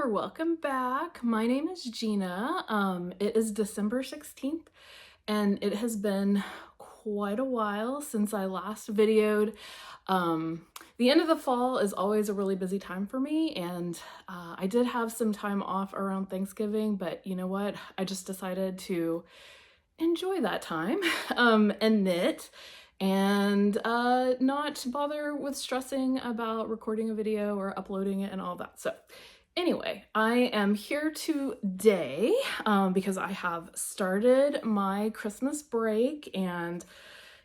there, welcome back. My name is Gina. It is December 16th and it has been quite a while since I last videoed. The end of the fall is always a really busy time for me, and I did have some time off around Thanksgiving, but you know what? I just decided to enjoy that time and knit and not bother with stressing about recording a video or uploading it and all that. So anyway, I am here today because I have started my Christmas break, and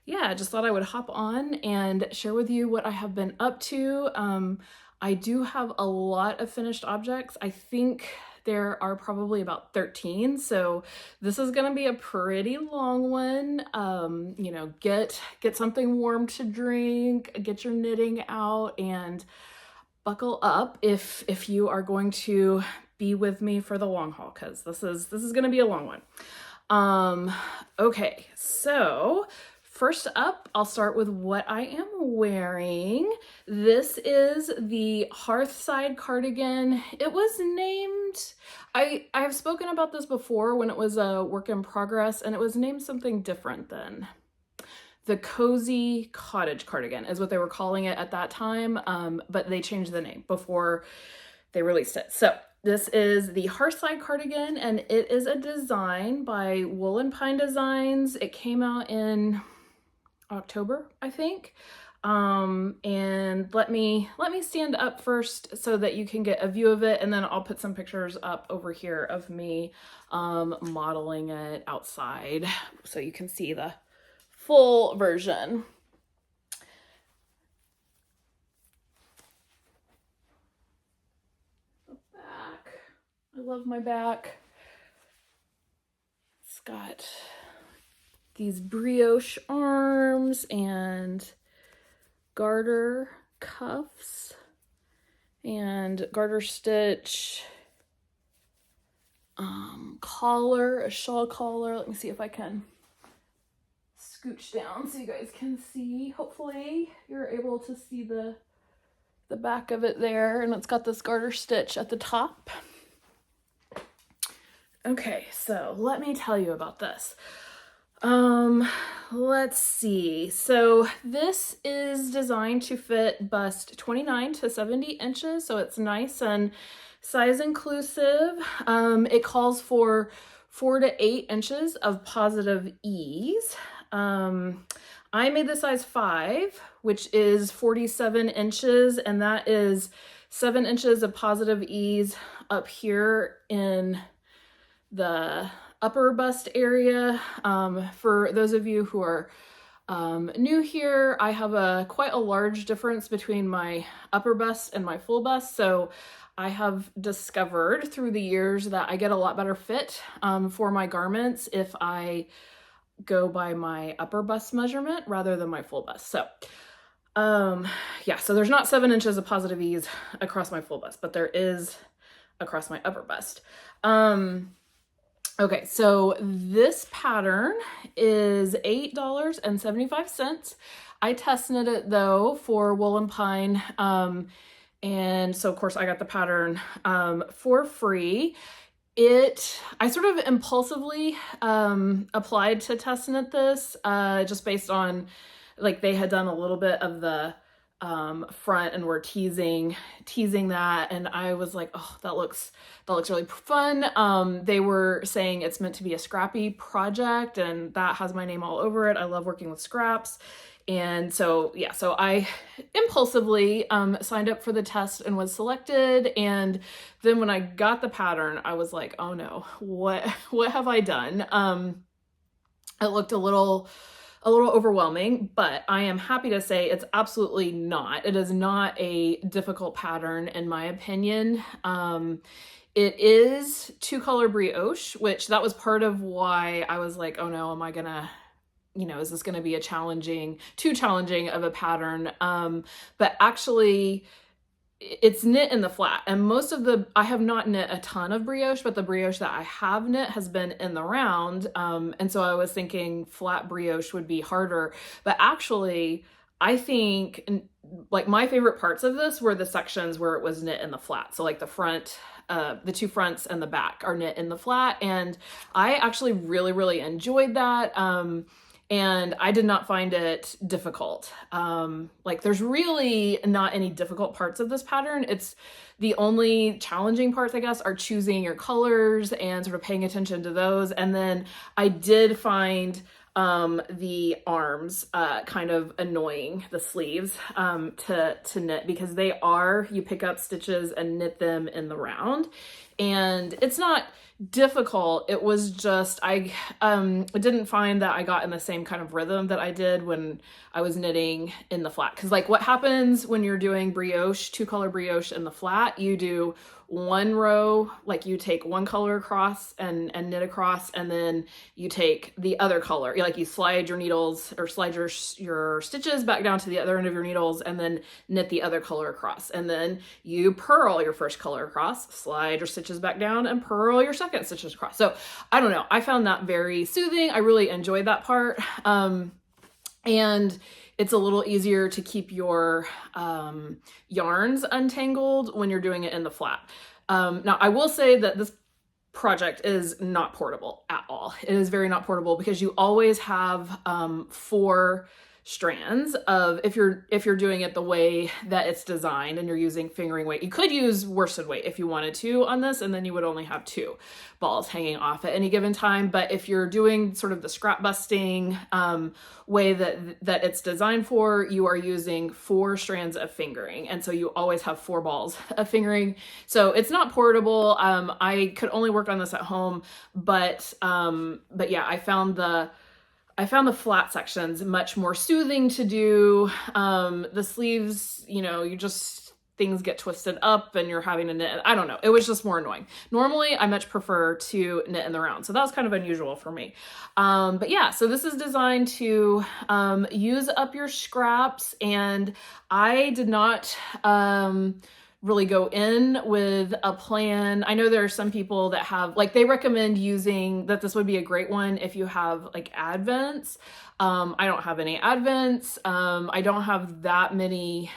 yeah, I just thought I would hop on and share with you what I have been up to. I do have a lot of finished objects. I think there are probably about 13, so this is gonna be a pretty long one. You know, get something warm to drink, get your knitting out, and buckle up if you are going to be with me for the long haul, because this is gonna be a long one. Okay, so first up, I'll start with what I am wearing. This is the Hearthside Cardigan. It was named, I've spoken about this before when it was a work in progress, and it was named something different then. The Cozy Cottage Cardigan is what they were calling it at that time, but they changed the name before they released it. So this is the Hearthside Cardigan, and it is a design by Wool & Pine Designs. It came out in October, I think. And let me stand up first so that you can get a view of it, and then I'll put some pictures up over here of me modeling it outside so you can see the full version. The back. I love my back. It's got these brioche arms and garter cuffs and garter stitch collar, a shawl collar. Let me see if I can scooch down so you guys can see. Hopefully you're able to see the back of it there, and it's got this garter stitch at the top. Okay, so let me tell you about this. Let's see. So this is designed to fit bust 29 to 70 inches. So it's nice and size inclusive. It calls for 4 to 8 inches of positive ease. I made the size 5, which is 47 inches, and that is 7 inches of positive ease up here in the upper bust area. For those of you who are new here, I have quite a large difference between my upper bust and my full bust, so I have discovered through the years that I get a lot better fit for my garments if I go by my upper bust measurement rather than my full bust. So yeah, so there's not 7 inches of positive ease across my full bust, but there is across my upper bust. Okay, so this pattern is $8.75. I test knit it though for Wool & Pine, and so of course I got the pattern for free. I sort of impulsively applied to test knit this just based on, like, they had done a little bit of the front and were teasing that, and I was like, oh, that looks really fun. They were saying it's meant to be a scrappy project, and that has my name all over it. I love working with scraps. And so yeah, so I impulsively signed up for the test and was selected, and then when I got the pattern, I was like, oh no, what have I done? It looked a little overwhelming, but I am happy to say it's absolutely not. It is not a difficult pattern in my opinion. It is 2-color brioche, which that was part of why I was like, oh no, am I gonna, you know, is this gonna be too challenging of a pattern? But actually it's knit in the flat, and I have not knit a ton of brioche, but the brioche that I have knit has been in the round. And so I was thinking flat brioche would be harder, but actually I think like my favorite parts of this were the sections where it was knit in the flat. So like the front two fronts and the back are knit in the flat, and I actually really enjoyed that. And I did not find it difficult. Like there's really not any difficult parts of this pattern. It's the only challenging parts, I guess, are choosing your colors and sort of paying attention to those. And then I did find the arms kind of annoying, the sleeves, to knit, because you pick up stitches and knit them in the round, and it's not difficult. It was just I didn't find that I got in the same kind of rhythm that I did when I was knitting in the flat. Because like what happens when you're doing brioche, 2-color brioche in the flat, you do one row, like you take one color across and knit across, and then you take the other color, like you slide your needles or slide your stitches back down to the other end of your needles and then knit the other color across, and then you purl your first color across, slide your stitches back down and purl your second stitches across. So I don't know, I found that very soothing. I really enjoyed that part. And it's a little easier to keep your yarns untangled when you're doing it in the flat. Now, I will say that this project is not portable at all. It is very not portable, because you always have 4 strands of, if you're doing it the way that it's designed and you're using fingering weight. You could use worsted weight if you wanted to on this, and then you would only have 2 balls hanging off at any given time. But if you're doing sort of the scrap busting way that it's designed for, you are using 4 strands of fingering, and so you always have 4 balls of fingering. So it's not portable. I could only work on this at home, but yeah, I found the flat sections much more soothing to do. The sleeves, things get twisted up and you're having to knit. I don't know. It was just more annoying. Normally, I much prefer to knit in the round. So that was kind of unusual for me. But yeah, so this is designed to use up your scraps, and I did not really go in with a plan. I know there are some people that have, like, they recommend using that. This would be a great one if you have like advents. I don't have any advents. I don't have that many.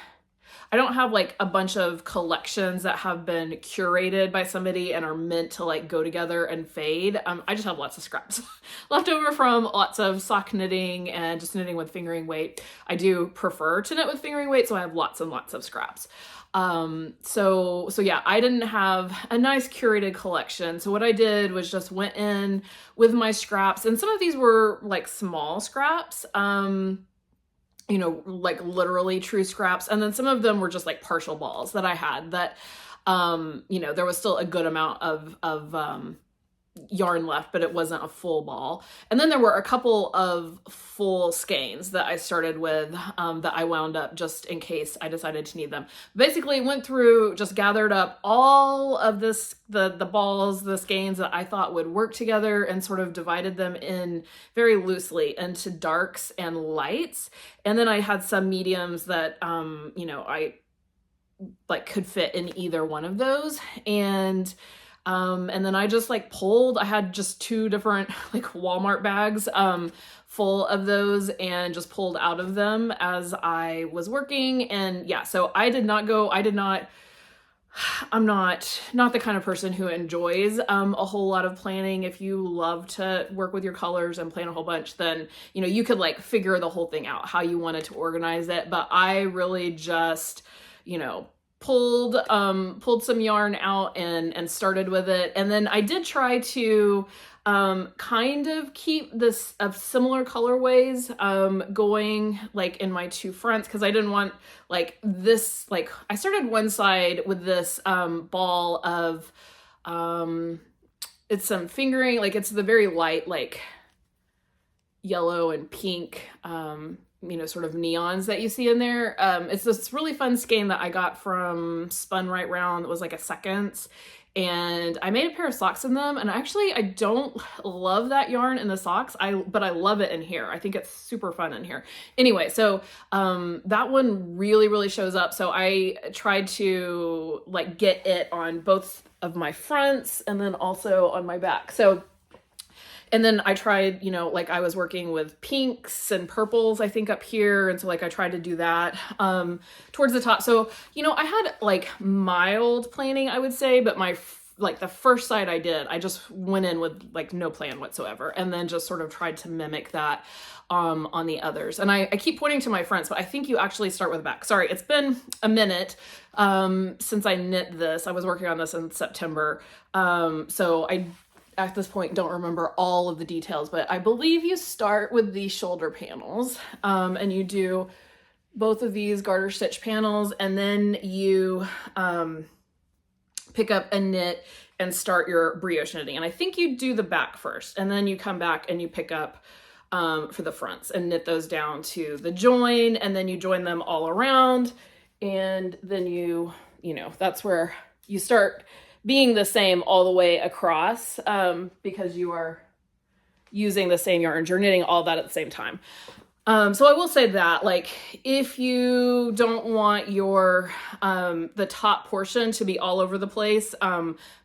I don't have like a bunch of collections that have been curated by somebody and are meant to like go together and fade. I just have lots of scraps left over from lots of sock knitting and just knitting with fingering weight. I do prefer to knit with fingering weight, so I have lots and lots of scraps. So yeah, I didn't have a nice curated collection. So what I did was just went in with my scraps, and some of these were like small scraps, like literally true scraps. And then some of them were just like partial balls that I had that, there was still a good amount of yarn left, but it wasn't a full ball. And then there were a couple of full skeins that I started with, that I wound up just in case I decided to need them. Basically went through, just gathered up all of this, the balls, the skeins that I thought would work together, and sort of divided them in very loosely into darks and lights. And then I had some mediums that, I like could fit in either one of those. And then I just like I had just 2 different like Walmart bags, full of those, and just pulled out of them as I was working. And yeah, so I'm not the kind of person who enjoys, a whole lot of planning. If you love to work with your colors and plan a whole bunch, then, you could like figure the whole thing out, how you wanted to organize it. But I really just, pulled some yarn out and started with it. And then I did try to kind of keep this of similar colorways going like in my 2 fronts, because I didn't want like this, like I started one side with this ball of it's some fingering, like it's the very light like yellow and pink sort of neons that you see in there. It's this really fun skein that I got from Spun Right Round. It was like a seconds, and I made a pair of socks in them. And actually, I don't love that yarn in the socks, but I love it in here. I think it's super fun in here. Anyway, so that one really shows up. So I tried to like get it on both of my fronts and then also on my back. So And then I tried, you know, like I was working with pinks and purples, I think up here. And so like I tried to do that towards the top. So, you know, I had like mild planning, I would say, but like the first side I did, I just went in with like no plan whatsoever, and then just sort of tried to mimic that on the others. And I keep pointing to my fronts, but I think you actually start with the back. Sorry, it's been a minute since I knit this. I was working on this in September. So I, at this point, don't remember all of the details, but I believe you start with the shoulder panels, and you do both of these garter stitch panels, and then you pick up a knit and start your brioche knitting. And I think you do the back first, and then you come back and you pick up for the fronts and knit those down to the join, and then you join them all around, and then you know, that's where you start being the same all the way across, because you are using the same yarns, you're knitting all that at the same time. So I will say that, like, if you don't want your, the top portion to be all over the place,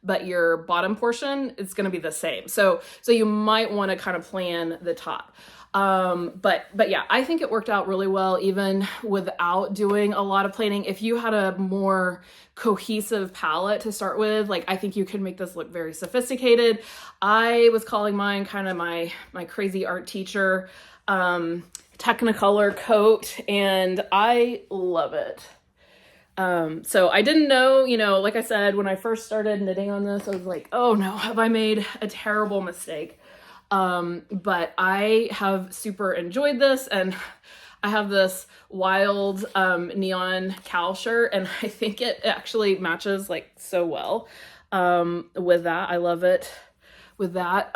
but your bottom portion, it's going to be the same. So you might want to kind of plan the top. But yeah, I think it worked out really well, even without doing a lot of planning. If you had a more cohesive palette to start with, like, I think you could make this look very sophisticated. I was calling mine kind of my crazy art teacher, Technicolor coat, and I love it. So I didn't know, you know, like I said, when I first started knitting on this, I was like, oh no, have I made a terrible mistake? But I have super enjoyed this, and I have this wild neon cowl shirt, and I think it actually matches like so well with that. I love it with that.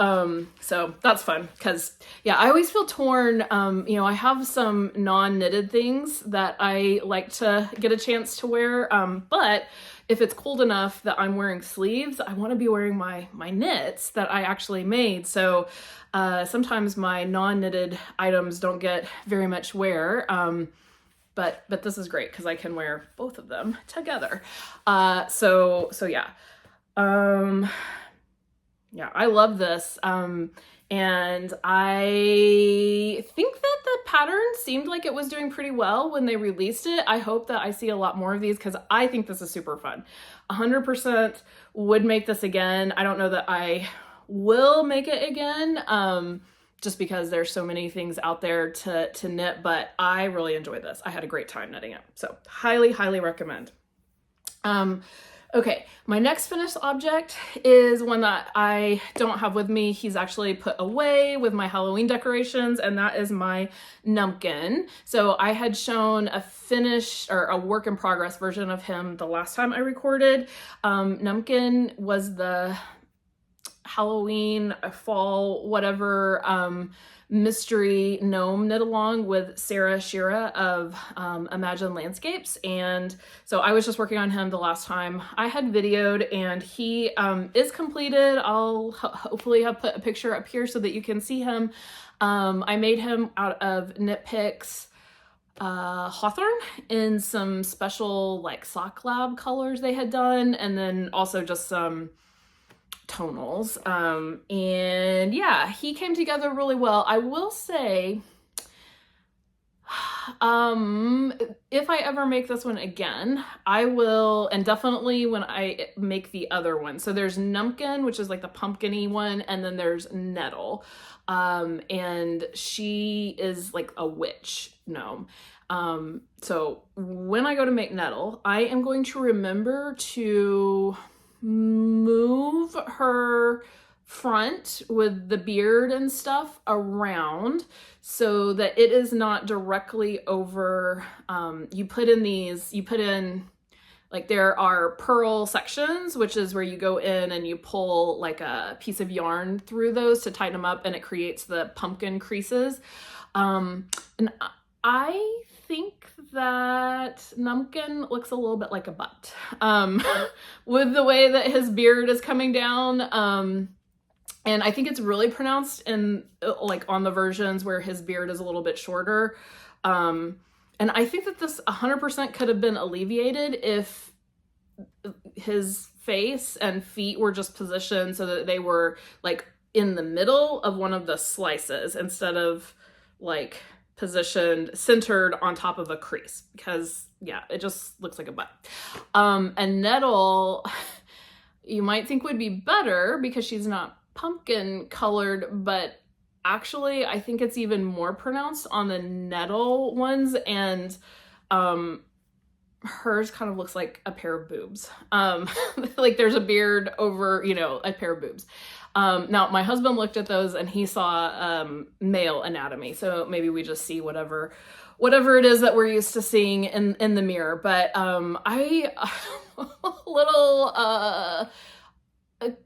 So that's fun, because yeah, I always feel torn. You know, I have some non-knitted things that I like to get a chance to wear, but if it's cold enough that I'm wearing sleeves, I want to be wearing my knits that I actually made. So sometimes my non-knitted items don't get very much wear, but this is great because I can wear both of them together. So yeah. Yeah, I love this. And I think that the pattern seemed like it was doing pretty well when they released it. I hope that I see a lot more of these, because I think this is super fun. 100% would make this again. I don't know that I will make it again, just because there's so many things out there to knit, but I really enjoyed this. I had a great time knitting it. So highly, highly recommend. Okay, my next finished object is one that I don't have with me. He's actually put away with my Halloween decorations, and that is my Gnumpkin. So I had shown a finished or a work in progress version of him the last time I recorded. Gnumpkin was the Halloween, fall, whatever, mystery gnome knit along with Sarah Shira of Imagine Landscapes. And so I was just working on him the last time I had videoed, and he is completed. I'll hopefully have put a picture up here so that you can see him. I made him out of Knit Picks Hawthorne in some special like sock lab colors they had done, and then also just some tonals, and yeah, he came together really well. I will say, if I ever make this one again, I will, and definitely when I make the other one. So there's Gnumpkin, which is like the pumpkin-y one, and then there's Gnettle, and she is like a witch gnome. So when I go to make Gnettle, I am going to remember to move her front with the beard and stuff around so that it is not directly over. You put in like, there are purl sections, which is where you go in and you pull like a piece of yarn through those to tighten them up, and it creates the pumpkin creases. And I think that Gnumpkin looks a little bit like a butt, with the way that his beard is coming down. And I think it's really pronounced in like on the versions where his beard is a little bit shorter. And I think that this 100% could have been alleviated if his face and feet were just positioned so that they were like in the middle of one of the slices instead of like positioned, centered on top of a crease, because yeah, it just looks like a butt. And Gnettle, you might think would be better because she's not pumpkin colored, but actually I think it's even more pronounced on the Gnettle ones, and hers kind of looks like a pair of boobs. Like there's a beard over, you know, a pair of boobs. Now my husband looked at those and he saw male anatomy, so maybe we just see whatever it is that we're used to seeing in the mirror. But I a little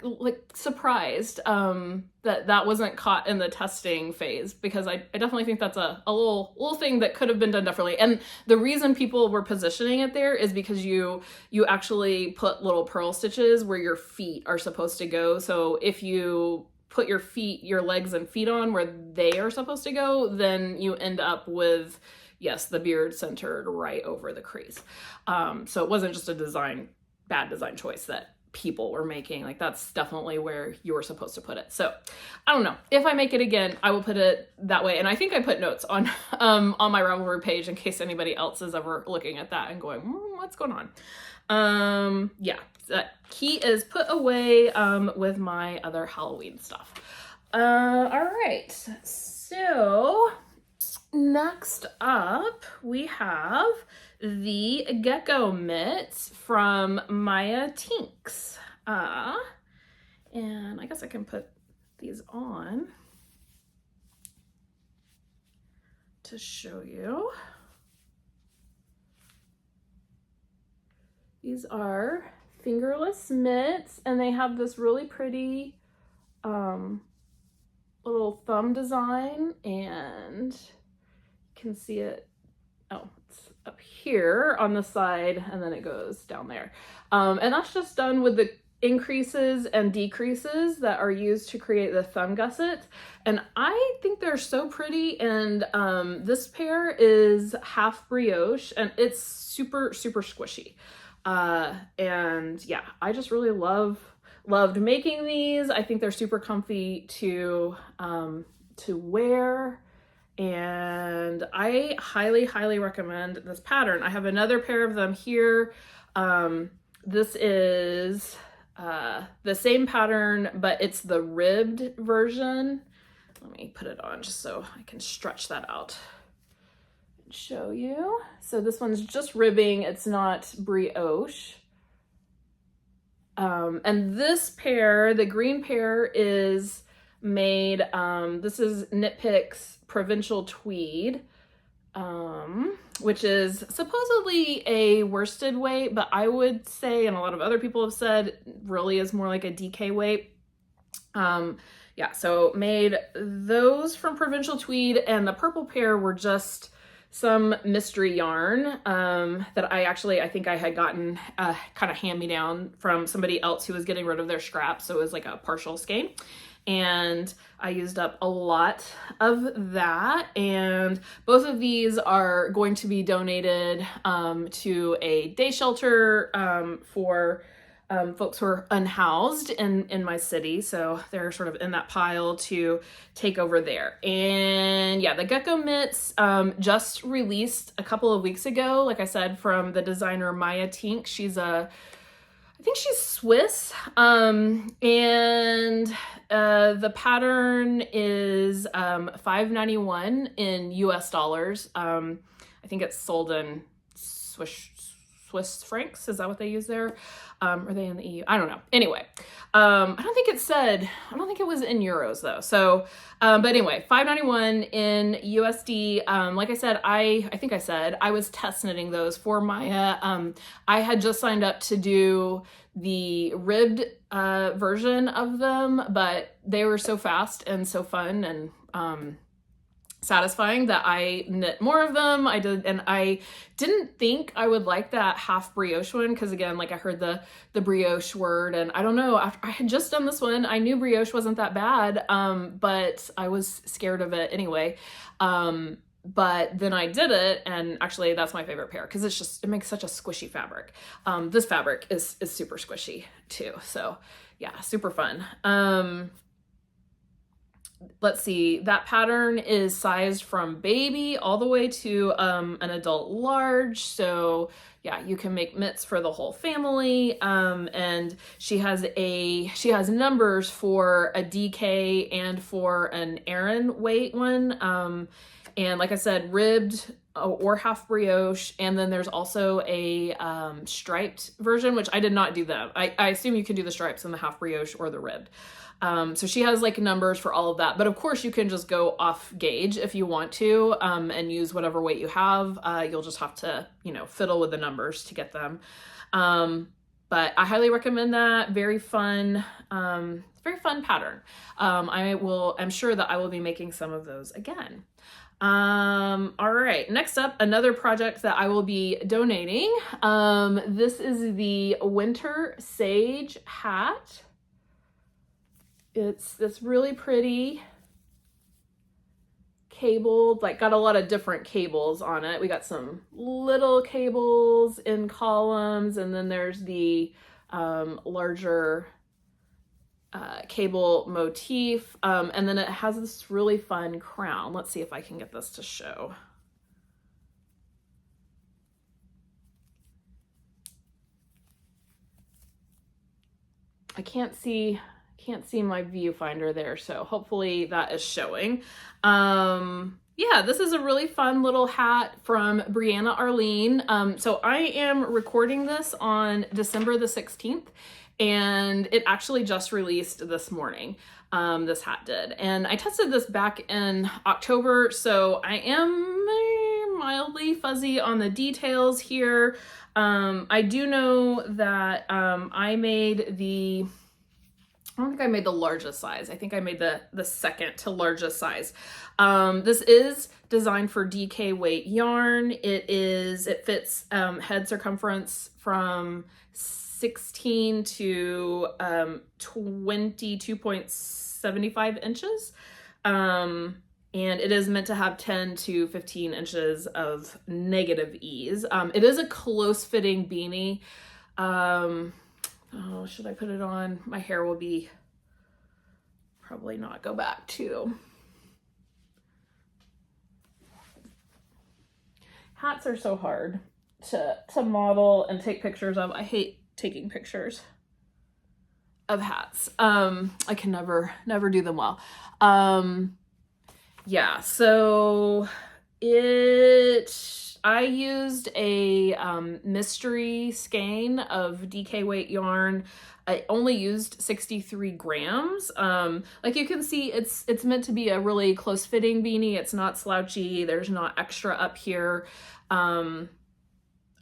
like surprised that wasn't caught in the testing phase, because I definitely think that's a little thing that could have been done differently. And the reason people were positioning it there is because you actually put little purl stitches where your feet are supposed to go. So if you put your legs and feet on where they are supposed to go, then you end up with, yes, the beard centered right over the crease. So it wasn't just a bad design choice that people were making. Like that's definitely where you're supposed to put it. So I don't know, if I make it again, I will put it that way. And I think I put notes on my Ravelry page in case anybody else is ever looking at that and going, what's going on? Yeah, that key is put away with my other Halloween stuff. All right, so next up we have the Gecko Mitts from Maya Tinks. And I guess I can put these on to show you. These are fingerless mitts, and they have this really pretty little thumb design, and you can see it. Oh, it's up here on the side, and then it goes down there. And that's just done with the increases and decreases that are used to create the thumb gusset. And I think they're so pretty. And this pair is half brioche, and it's super, super squishy. And yeah, I just really loved making these. I think they're super comfy to wear. And I highly, highly recommend this pattern. I have another pair of them here. This is the same pattern, but it's the ribbed version. Let me put it on just so I can stretch that out and show you. So this one's just ribbing, it's not brioche. And this pair, the green pair, is made, this is Knit Picks Provincial Tweed, which is supposedly a worsted weight, but I would say, and a lot of other people have said, really is more like a DK weight. Yeah, so made those from Provincial Tweed, and the purple pair were just some mystery yarn that I think I had gotten kind of hand-me-down from somebody else who was getting rid of their scraps, so it was like a partial skein. And I used up a lot of that, and both of these are going to be donated to a day shelter for folks who are unhoused in my city. So they're sort of in that pile to take over there. And yeah, the Gecko Mitts just released a couple of weeks ago, like I said, from the designer Maya Tink. I think she's Swiss, and the pattern is $5.91 in US dollars. I think it's sold in Swiss francs. Is that what they use there? Are they in the EU? I don't know. Anyway, I don't think it was in euros though. So, but anyway, $5.91 in USD. Like I said, I think I said I was test knitting those for Maya. I had just signed up to do the ribbed version of them, but they were so fast and so fun and satisfying that I knit more of them. I did, and I didn't think I would like that half brioche one, because again, like I heard the brioche word, and I don't know, after I had just done this one, I knew brioche wasn't that bad, but I was scared of it anyway. But then I did it, and actually that's my favorite pair, because it makes such a squishy fabric. This fabric is super squishy too, so yeah, super fun. let's see, that pattern is sized from baby all the way to an adult large. So yeah, you can make mitts for the whole family. And she has numbers for a DK and for an Aran weight one. And like I said, ribbed or half brioche. And then there's also a striped version, which I did not do them. I assume you can do the stripes in the half brioche or the ribbed. So she has like numbers for all of that, but of course you can just go off gauge if you want to, and use whatever weight you have. You'll just have to, you know, fiddle with the numbers to get them. But I highly recommend that. Very fun pattern. I'm sure that I will be making some of those again. All right, next up, another project that I will be donating. This is the Winter Sage hat. It's this really pretty cabled, like got a lot of different cables on it. We got some little cables in columns, and then there's the larger cable motif, and then it has this really fun crown. Let's see if I can get this to show. I can't see my viewfinder there, so hopefully that is showing. Yeah, this is a really fun little hat from Brianna Arlene. So I am recording this on December the 16th, and it actually just released this morning. This hat did, and I tested this back in October, so I am mildly fuzzy on the details here. I do know that I don't think I made the largest size. I think I made the second to largest size. This is designed for DK weight yarn. It fits head circumference from 16 to 22.75 inches. And it is meant to have 10 to 15 inches of negative ease. It is a close fitting beanie. Oh, should I put it on? My hair will be probably not go back to. Hats are so hard to model and take pictures of. I hate taking pictures of hats. I can never do them well. Yeah, so I used a mystery skein of DK weight yarn. I only used 63 grams. Like you can see, it's meant to be a really close fitting beanie. It's not slouchy. There's not extra up here.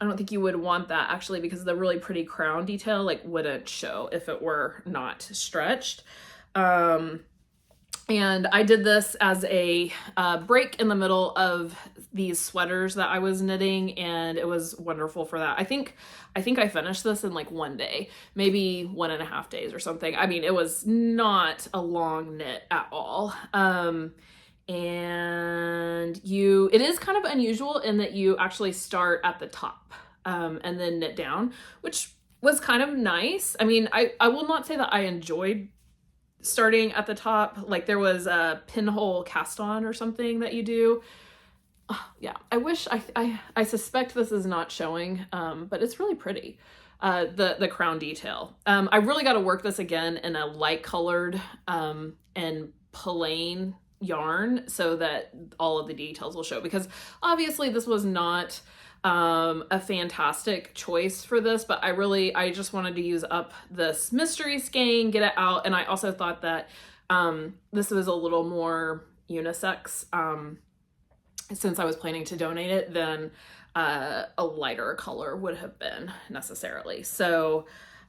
I don't think you would want that actually, because the really pretty crown detail like wouldn't show if it were not stretched. And I did this as a break in the middle of these sweaters that I was knitting, and it was wonderful for that. I think I finished this in like one day, maybe 1.5 days or something. I mean, it was not a long knit at all. And it is kind of unusual in that you actually start at the top and then knit down, which was kind of nice. I mean, I will not say that I enjoyed starting at the top. Like there was a pinhole cast on or something that you do. Yeah, I wish I suspect this is not showing, but it's really pretty. The crown detail. I really got to work this again in a light colored and plain yarn so that all of the details will show, because obviously this was not a fantastic choice for this, but I just wanted to use up this mystery skein, get it out. And I also thought that this was a little more unisex since I was planning to donate it than a lighter color would have been necessarily. So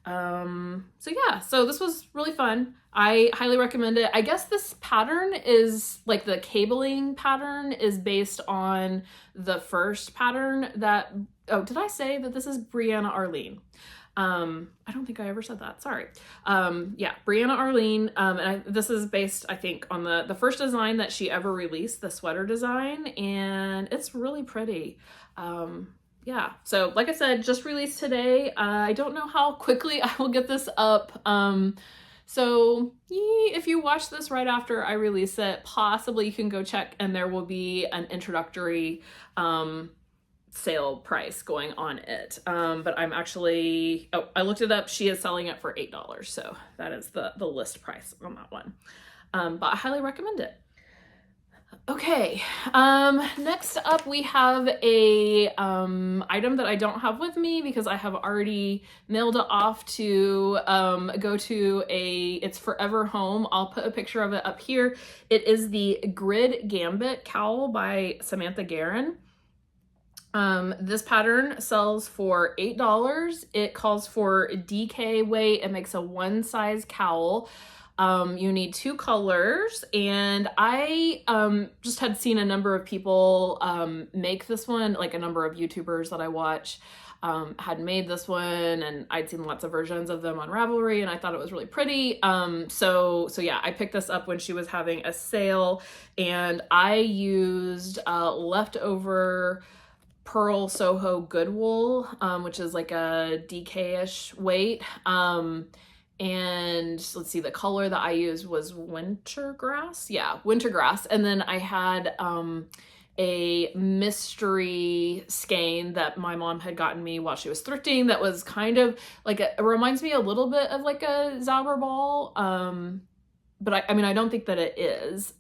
yeah, so this was really fun. I highly recommend it. I guess this pattern is like the cabling pattern is based on the first pattern that, oh, did I say that this is Brianna Arlene? I don't think I ever said that. Sorry. Yeah, Brianna Arlene. This is based, I think, on the first design that she ever released, the sweater design, and it's really pretty. Yeah, so like I said, just released today. I don't know how quickly I will get this up. So if you watch this right after I release it, possibly you can go check and there will be an introductory sale price going on it. But I'm actually, oh, I looked it up. She is selling it for $8. So that is the list price on that one. But I highly recommend it. Okay, next up we have a item that I don't have with me because I have already mailed it off to go to it's forever home. I'll put a picture of it up here. It is the Grid Gambit Cowl by Samantha Guerin. This pattern sells for $8. It calls for DK weight. It makes a one size cowl. You need 2 colors, and I just had seen a number of people make this one, like a number of YouTubers that I watch had made this one, and I'd seen lots of versions of them on Ravelry, and I thought it was really pretty. So yeah, I picked this up when she was having a sale, and I used leftover Pearl Soho Good Wool, which is like a DK-ish weight. And let's see, the color that I used was Wintergrass. Yeah, Wintergrass. And then I had a mystery skein that my mom had gotten me while she was thrifting that was kind of like, it reminds me a little bit of like a Zauberball. But I mean, I don't think that it is.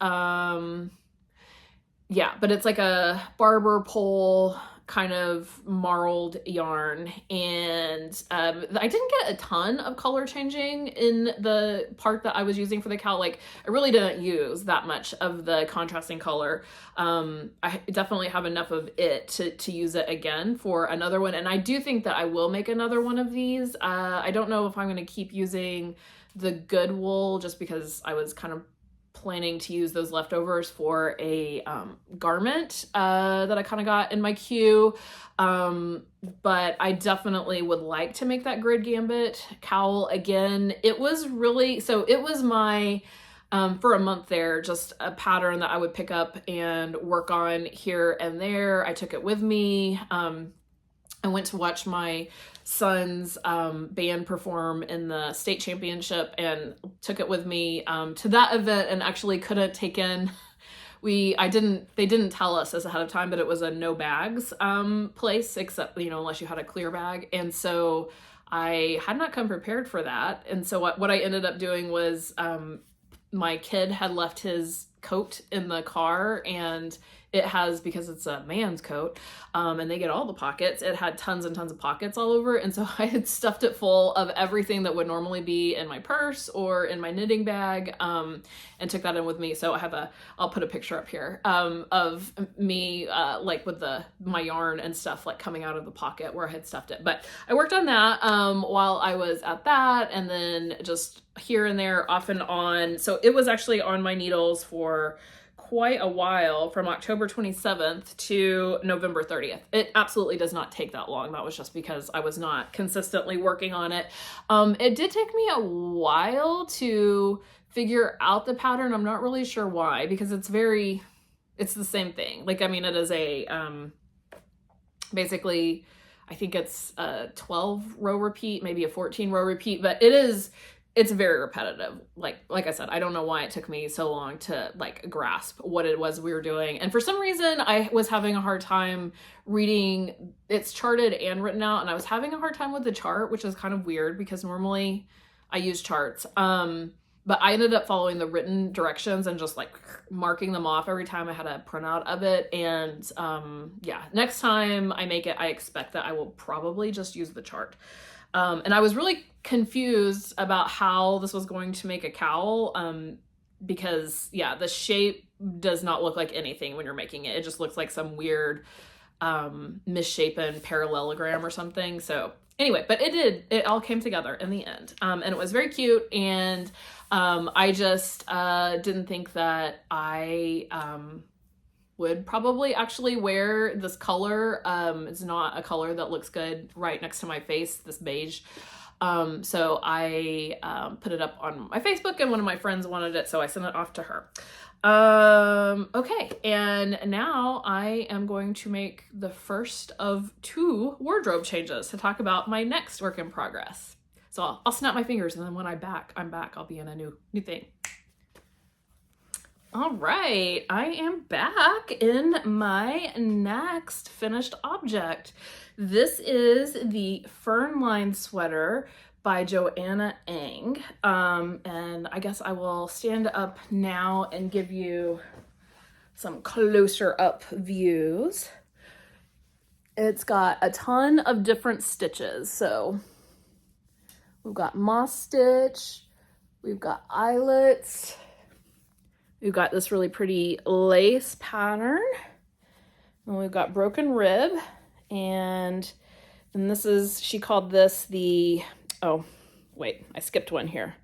Yeah, but it's like a barber pole kind of marled yarn, and I didn't get a ton of color changing in the part that I was using for the cowl. Like, I really didn't use that much of the contrasting color. I definitely have enough of it to use it again for another one, and I do think that I will make another one of these. I don't know if I'm going to keep using the good wool just because I was kind of planning to use those leftovers for a garment that I kind of got in my queue, but I definitely would like to make that Grid Gambit cowl again. It was really, so it was my for a month there, just a pattern that I would pick up and work on here and there. I took it with me. I went to watch my son's band perform in the state championship and took it with me to that event, and actually couldn't take in, they didn't tell us this ahead of time, but it was a no bags place, except, you know, unless you had a clear bag. And so I had not come prepared for that. And so what I ended up doing was my kid had left his coat in the car, and it has, because it's a man's coat, and they get all the pockets, it had tons and tons of pockets all over. And so I had stuffed it full of everything that would normally be in my purse or in my knitting bag, and took that in with me. So I'll put a picture up here of me like with my yarn and stuff like coming out of the pocket where I had stuffed it. But I worked on that while I was at that, and then just here and there off and on. So it was actually on my needles for quite a while, from October 27th to November 30th. It absolutely does not take that long. That was just because I was not consistently working on it. It did take me a while to figure out the pattern. I'm not really sure why, because it's the same thing. Like, I mean, it is a, basically, I think it's a 12 row repeat, maybe a 14 row repeat, but it's very repetitive. Like I said, I don't know why it took me so long to like grasp what it was we were doing. And for some reason I was having a hard time reading. It's charted and written out, and I was having a hard time with the chart, which is kind of weird because normally I use charts. But I ended up following the written directions and just like marking them off every time I had a printout of it. And yeah, next time I make it, I expect that I will probably just use the chart. And I was really confused about how this was going to make a cowl, because yeah, the shape does not look like anything when you're making it. It just looks like some weird misshapen parallelogram or something. So anyway, but it all came together in the end, and it was very cute. And I just didn't think that I would probably actually wear this color. It's not a color that looks good right next to my face, this beige. So I put it up on my Facebook, and one of my friends wanted it, so I sent it off to her. Okay, and now I am going to make the first of 2 wardrobe changes to talk about my next work in progress. So I'll snap my fingers, and then when I'm back, I'll be in a new thing. All right, I am back in my next finished object. This is the Fernline Sweater by Joanna Ng. And I guess I will stand up now and give you some closer up views. It's got a ton of different stitches. So we've got moss stitch, we've got eyelets, we've got this really pretty lace pattern, and we've got broken rib, and then this is, she called this the, oh wait, I skipped one here.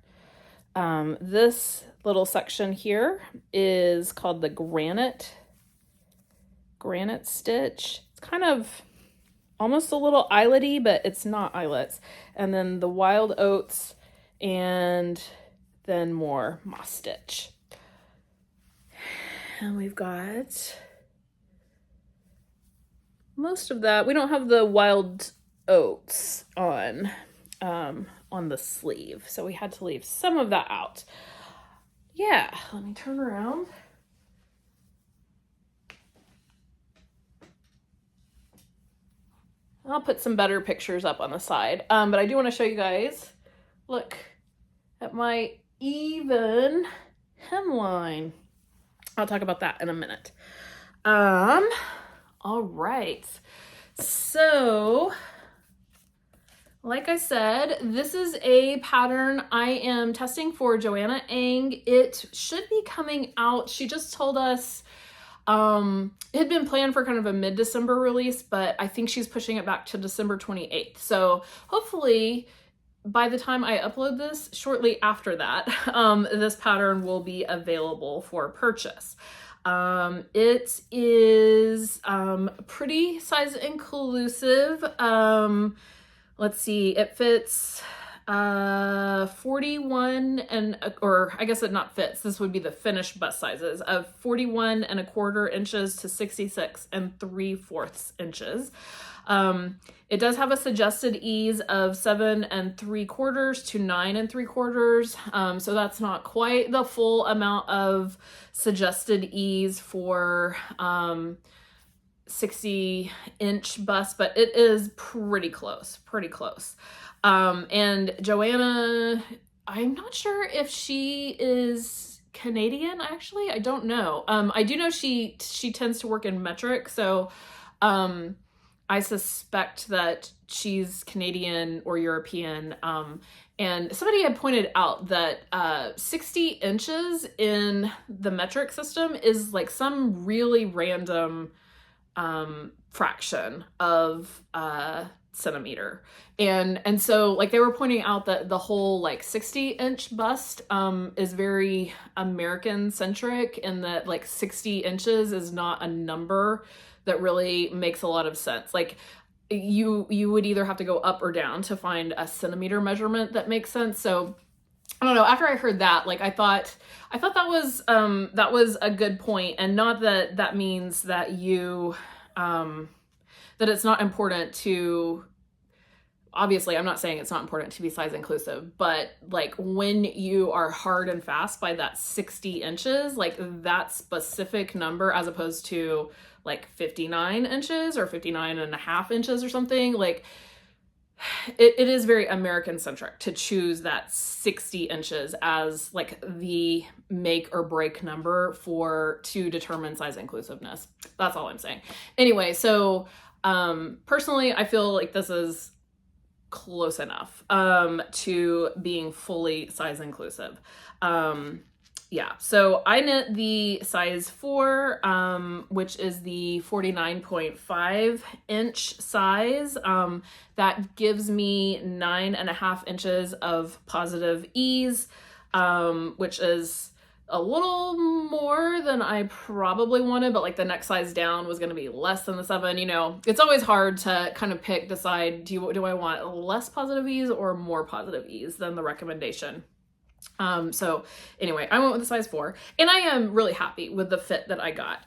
This little section here is called the granite stitch. It's kind of almost a little eyelet-y, but it's not eyelets. And then the wild oats, and then more moss stitch. And we've got most of that. We don't have the wild oats on the sleeve, so we had to leave some of that out. Yeah, let me turn around. I'll put some better pictures up on the side, but I do want to show you guys, look at my even hemline. I'll talk about that in a minute. All right, so like I said, this is a pattern I am testing for Joanna Ng. It should be coming out. She just told us it had been planned for kind of a mid-December release, but I think she's pushing it back to December 28th. So hopefully by the time I upload this, shortly after that, this pattern will be available for purchase. It is pretty size inclusive. Let's see, it fits 41 and, or I guess it not fits, this would be the finished bust sizes of 41 1/4 inches to 66 3/4 inches. It does have a suggested ease of 7 3/4 to 9 3/4. So that's not quite the full amount of suggested ease for 60-inch bust, but it is pretty close. And Joanna, I'm not sure if she is Canadian, actually. I don't know. I do know she tends to work in metric, so I suspect that she's Canadian or European. And somebody had pointed out that 60 inches in the metric system is like some really random fraction of centimeter. And so like they were pointing out that the whole like 60-inch bust is very American centric, and that like 60 inches is not a number that really makes a lot of sense. Like you would either have to go up or down to find a centimeter measurement that makes sense. So I don't know, after I heard that, like I thought that was a good point, and not that that means that you that it's not important to, obviously I'm not saying it's not important to be size inclusive, but like when you are hard and fast by that 60 inches, like that specific number, as opposed to like 59 inches or 59.5 inches or something, like it is very American centric to choose that 60 inches as like the make or break number to determine size inclusiveness. That's all I'm saying. Anyway, so personally, I feel like this is close enough to being fully size inclusive. Yeah, so I knit the size 4, which is the 49.5 inch size. That gives me 9.5 inches of positive ease, which is a little more than I probably wanted, but like the next size down was going to be less than the 7. You know, it's always hard to kind of decide, do I want less positive ease or more positive ease than the recommendation? So anyway, I went with the size 4, and I am really happy with the fit that I got.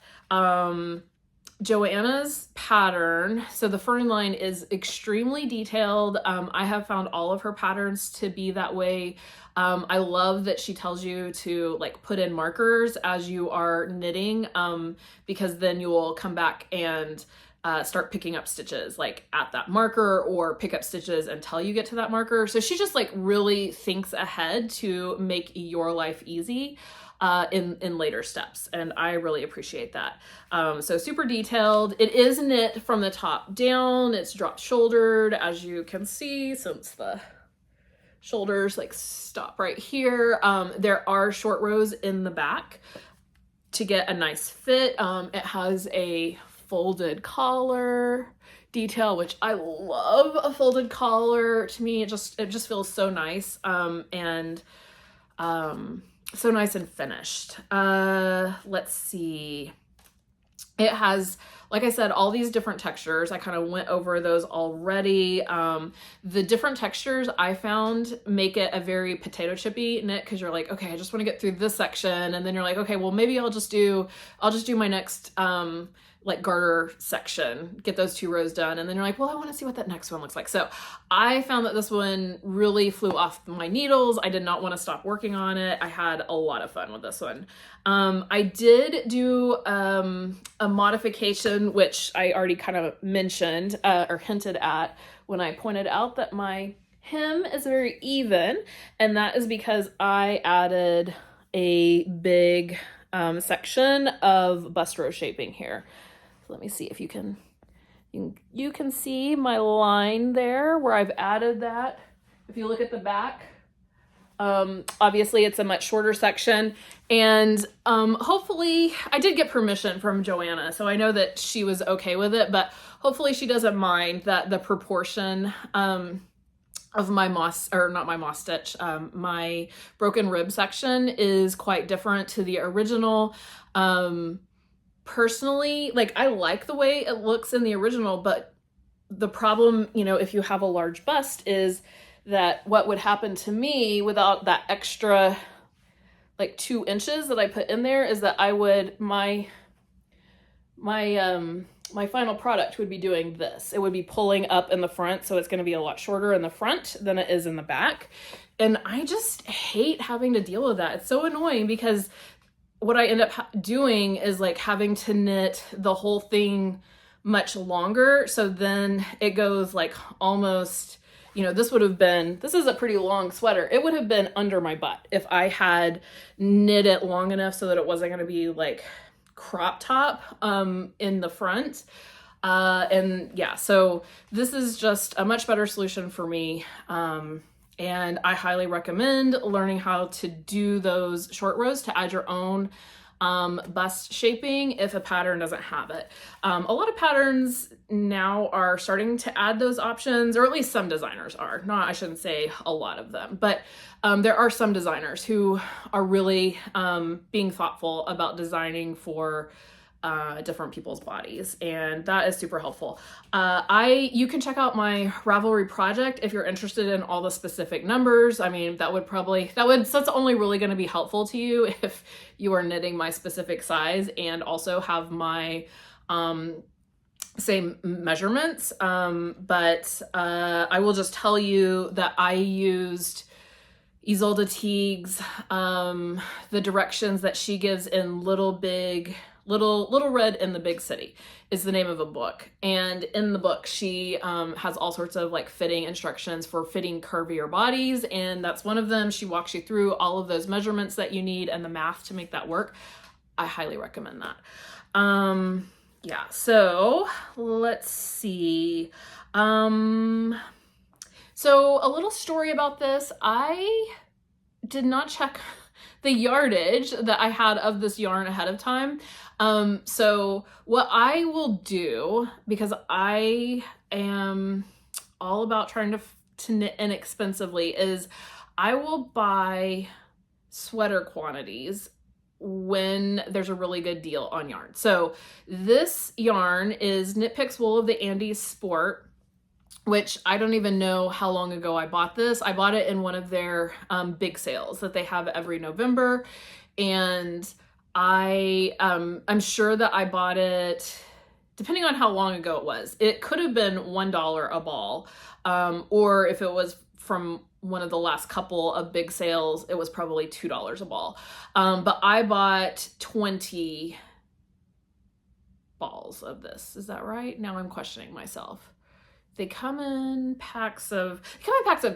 Joanna's pattern, so the Fernline is extremely detailed. I have found all of her patterns to be that way. I love that she tells you to like put in markers as you are knitting, because then you will come back and start picking up stitches like at that marker, or pick up stitches until you get to that marker. So she just like really thinks ahead to make your life easy in later steps, and I really appreciate that. So super detailed. It is knit from the top down. It's drop shouldered, as you can see, since the shoulders like stop right here. There are short rows in the back to get a nice fit. It has a folded collar detail, which I love. A folded collar, to me, it just feels so nice, and so nice and finished. Let's see. It has, like I said, all these different textures. I kind of went over those already. The different textures I found make it a very potato chippy knit, because you're like, okay, I just want to get through this section, and then you're like, okay, well maybe I'll just do my next like garter section, get those 2 rows done, and then you're like, well, I want to see what that next one looks like. So I found that this one really flew off my needles. I did not want to stop working on it. I had a lot of fun with this one. I did do a modification, which I already kind of mentioned or hinted at when I pointed out that my hem is very even, and that is because I added a big section of bust row shaping here. So let me see if you can see my line there where I've added that. If you look at the back, obviously it's a much shorter section, and hopefully I did get permission from Joanna, so I know that she was okay with it, but hopefully she doesn't mind that the proportion of my moss, or not my moss stitch, my broken rib section is quite different to the original. Personally, like, I like the way it looks in the original, but the problem, you know, if you have a large bust, is that what would happen to me without that extra like 2 inches that I put in there is that I would, my final product would be doing this. It would be pulling up in the front, so it's going to be a lot shorter in the front than it is in the back. And I just hate having to deal with that. It's so annoying, because what I end up doing is like having to knit the whole thing much longer. So then it goes like almost, you know, this is a pretty long sweater. It would have been under my butt if I had knit it long enough so that it wasn't going to be like crop top in the front. And yeah, so this is just a much better solution for me. And I highly recommend learning how to do those short rows to add your own bust shaping if a pattern doesn't have it. A lot of patterns now are starting to add those options, or at least some designers are. I shouldn't say a lot of them, but there are some designers who are really being thoughtful about designing for different people's bodies, and that is super helpful. You can check out my Ravelry project if you're interested in all the specific numbers. I mean, that's only really going to be helpful to you if you are knitting my specific size and also have my same measurements. But I will just tell you that I used Isolde Teague's the directions that she gives in Little Red in the Big City is the name of a book. And in the book, she has all sorts of like fitting instructions for fitting curvier bodies. And that's one of them. She walks you through all of those measurements that you need and the math to make that work. I highly recommend that. Yeah, so let's see. So a little story about this. I did not check the yardage that I had of this yarn ahead of time. So what I will do, because I am all about trying to knit inexpensively, is I will buy sweater quantities when there's a really good deal on yarn. So this yarn is Knit Picks Wool of the Andes Sport, which I don't even know how long ago I bought this. I bought it in one of their big sales that they have every November. And I'm sure that I bought it depending on how long ago it was, it could have been $1 a ball. Or if it was from one of the last couple of big sales, it was probably $2 a ball. But I bought 20 balls of this. Is that right? Now I'm questioning myself. They come in packs of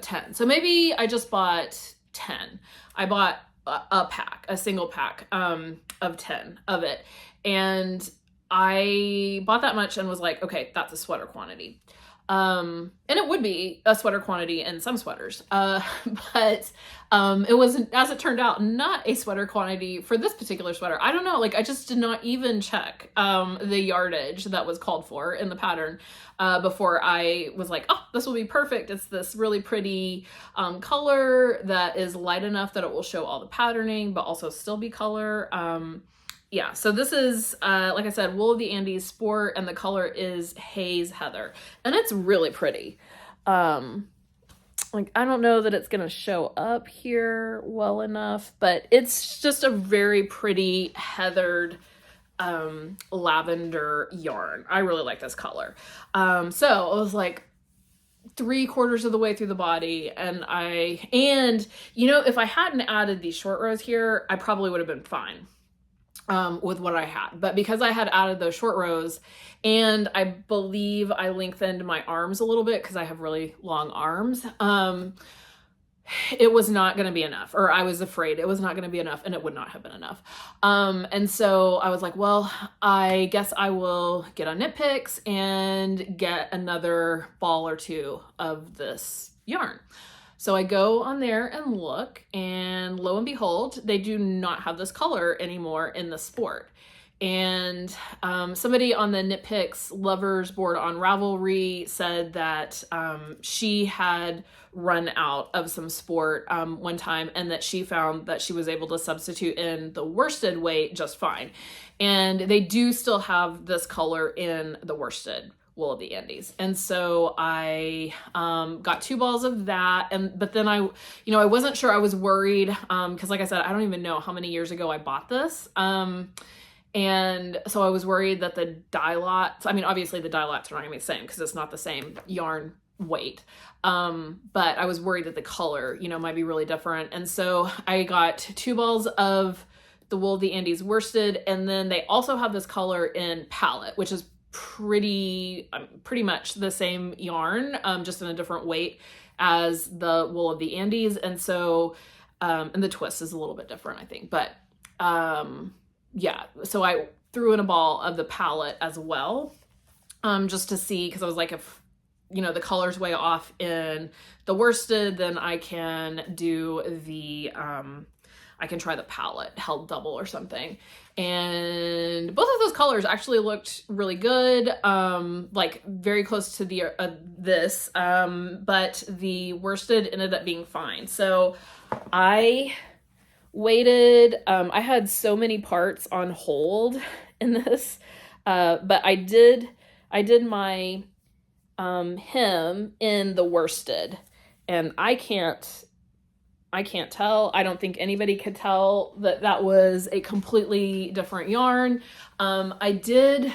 10. So maybe I just bought 10. I bought a single pack of 10 of it. And I bought that much and was like, okay, that's a sweater quantity. And it would be a sweater quantity in some sweaters. But it wasn't, as it turned out, not a sweater quantity for this particular sweater. I don't know, like I just did not even check the yardage that was called for in the pattern before I was like, oh, this will be perfect. It's this really pretty color that is light enough that it will show all the patterning, but also still be color. Yeah, so this is, like I said, Wool of the Andes Sport, and the color is Haze Heather, and it's really pretty. Like, I don't know that it's gonna show up here well enough, but it's just a very pretty heathered lavender yarn. I really like this color. So I was like 3/4 of the way through the body, and you know, if I hadn't added these short rows here, I probably would have been fine with what I had. But because I had added those short rows, and I believe I lengthened my arms a little bit because I have really long arms, it was not going to be enough, or I was afraid it was not going to be enough, and it would not have been enough. And so I was like, well, I guess I will get on Knit Picks and get another ball or two of this yarn. So I go on there and look, and lo and behold, they do not have this color anymore in the Sport. And somebody on the Knit Picks lovers board on Ravelry said that she had run out of some Sport one time, and that she found that she was able to substitute in the worsted weight just fine. And they do still have this color in the worsted Wool of the Andes. And so I got 2 balls of that, but then I wasn't sure. I was worried because, like I said, I don't even know how many years ago I bought this. And so I was worried that the dye lots, I mean, obviously the dye lots are not gonna be the same because it's not the same yarn weight. But I was worried that the color, might be really different. And so I got 2 balls of the Wool of the Andes worsted, and then they also have this color in Palette, which is pretty much the same yarn, just in a different weight as the Wool of the Andes. And so, and the twist is a little bit different, I think, but, yeah, so I threw in a ball of the Palette as well, just to see, because I was like, if, the color's way off in the worsted, then I can do the, I can try the Palette held double or something. And both of those colors actually looked really good, like very close to the this, but the worsted ended up being fine. So I waited. I had so many parts on hold in this, but I did my hem in the worsted, and I can't tell. I don't think anybody could tell that was a completely different yarn. I did,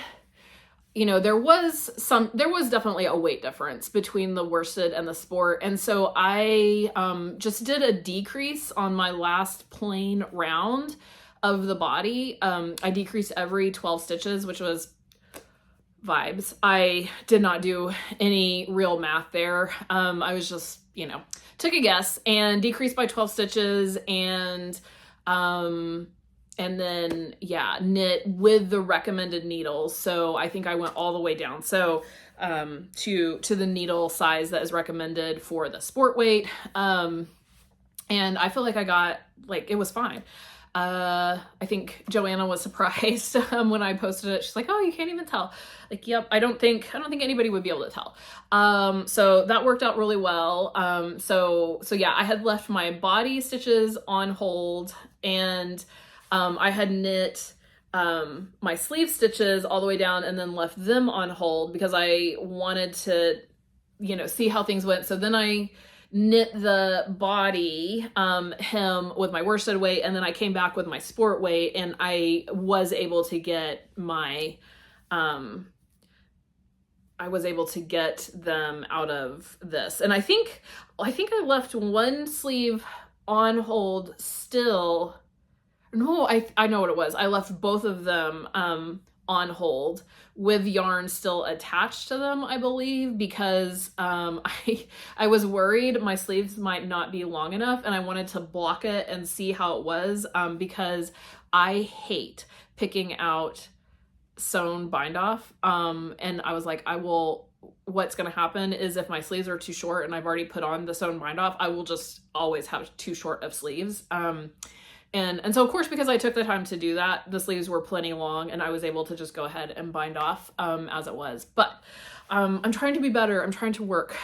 there was definitely a weight difference between the worsted and the Sport. And so I just did a decrease on my last plain round of the body. I decreased every 12 stitches, which was vibes. I did not do any real math there. I was just, took a guess and decreased by 12 stitches, and then, yeah, knit with the recommended needles. So I think I went all the way down. So, to the needle size that is recommended for the Sport weight. And I feel like it was fine. I think Joanna was surprised when I posted it. She's like, oh, you can't even tell. Like, yep, I don't think anybody would be able to tell. So that worked out really well. So yeah, I had left my body stitches on hold, and I had knit my sleeve stitches all the way down and then left them on hold because I wanted to, see how things went. So then I knit the body hem with my worsted weight, and then I came back with my Sport weight, and I was able to get my I was able to get them out of this. And I think I left one sleeve on hold still. No, I know what it was. I left both of them on hold with yarn still attached to them, I believe, because I was worried my sleeves might not be long enough, and I wanted to block it and see how it was, because I hate picking out sewn bind off, and I was like, what's going to happen is if my sleeves are too short and I've already put on the sewn bind off, I will just always have too short of sleeves. And so of course, because I took the time to do that, the sleeves were plenty long and I was able to just go ahead and bind off as it was. But I'm trying to be better. I'm trying to work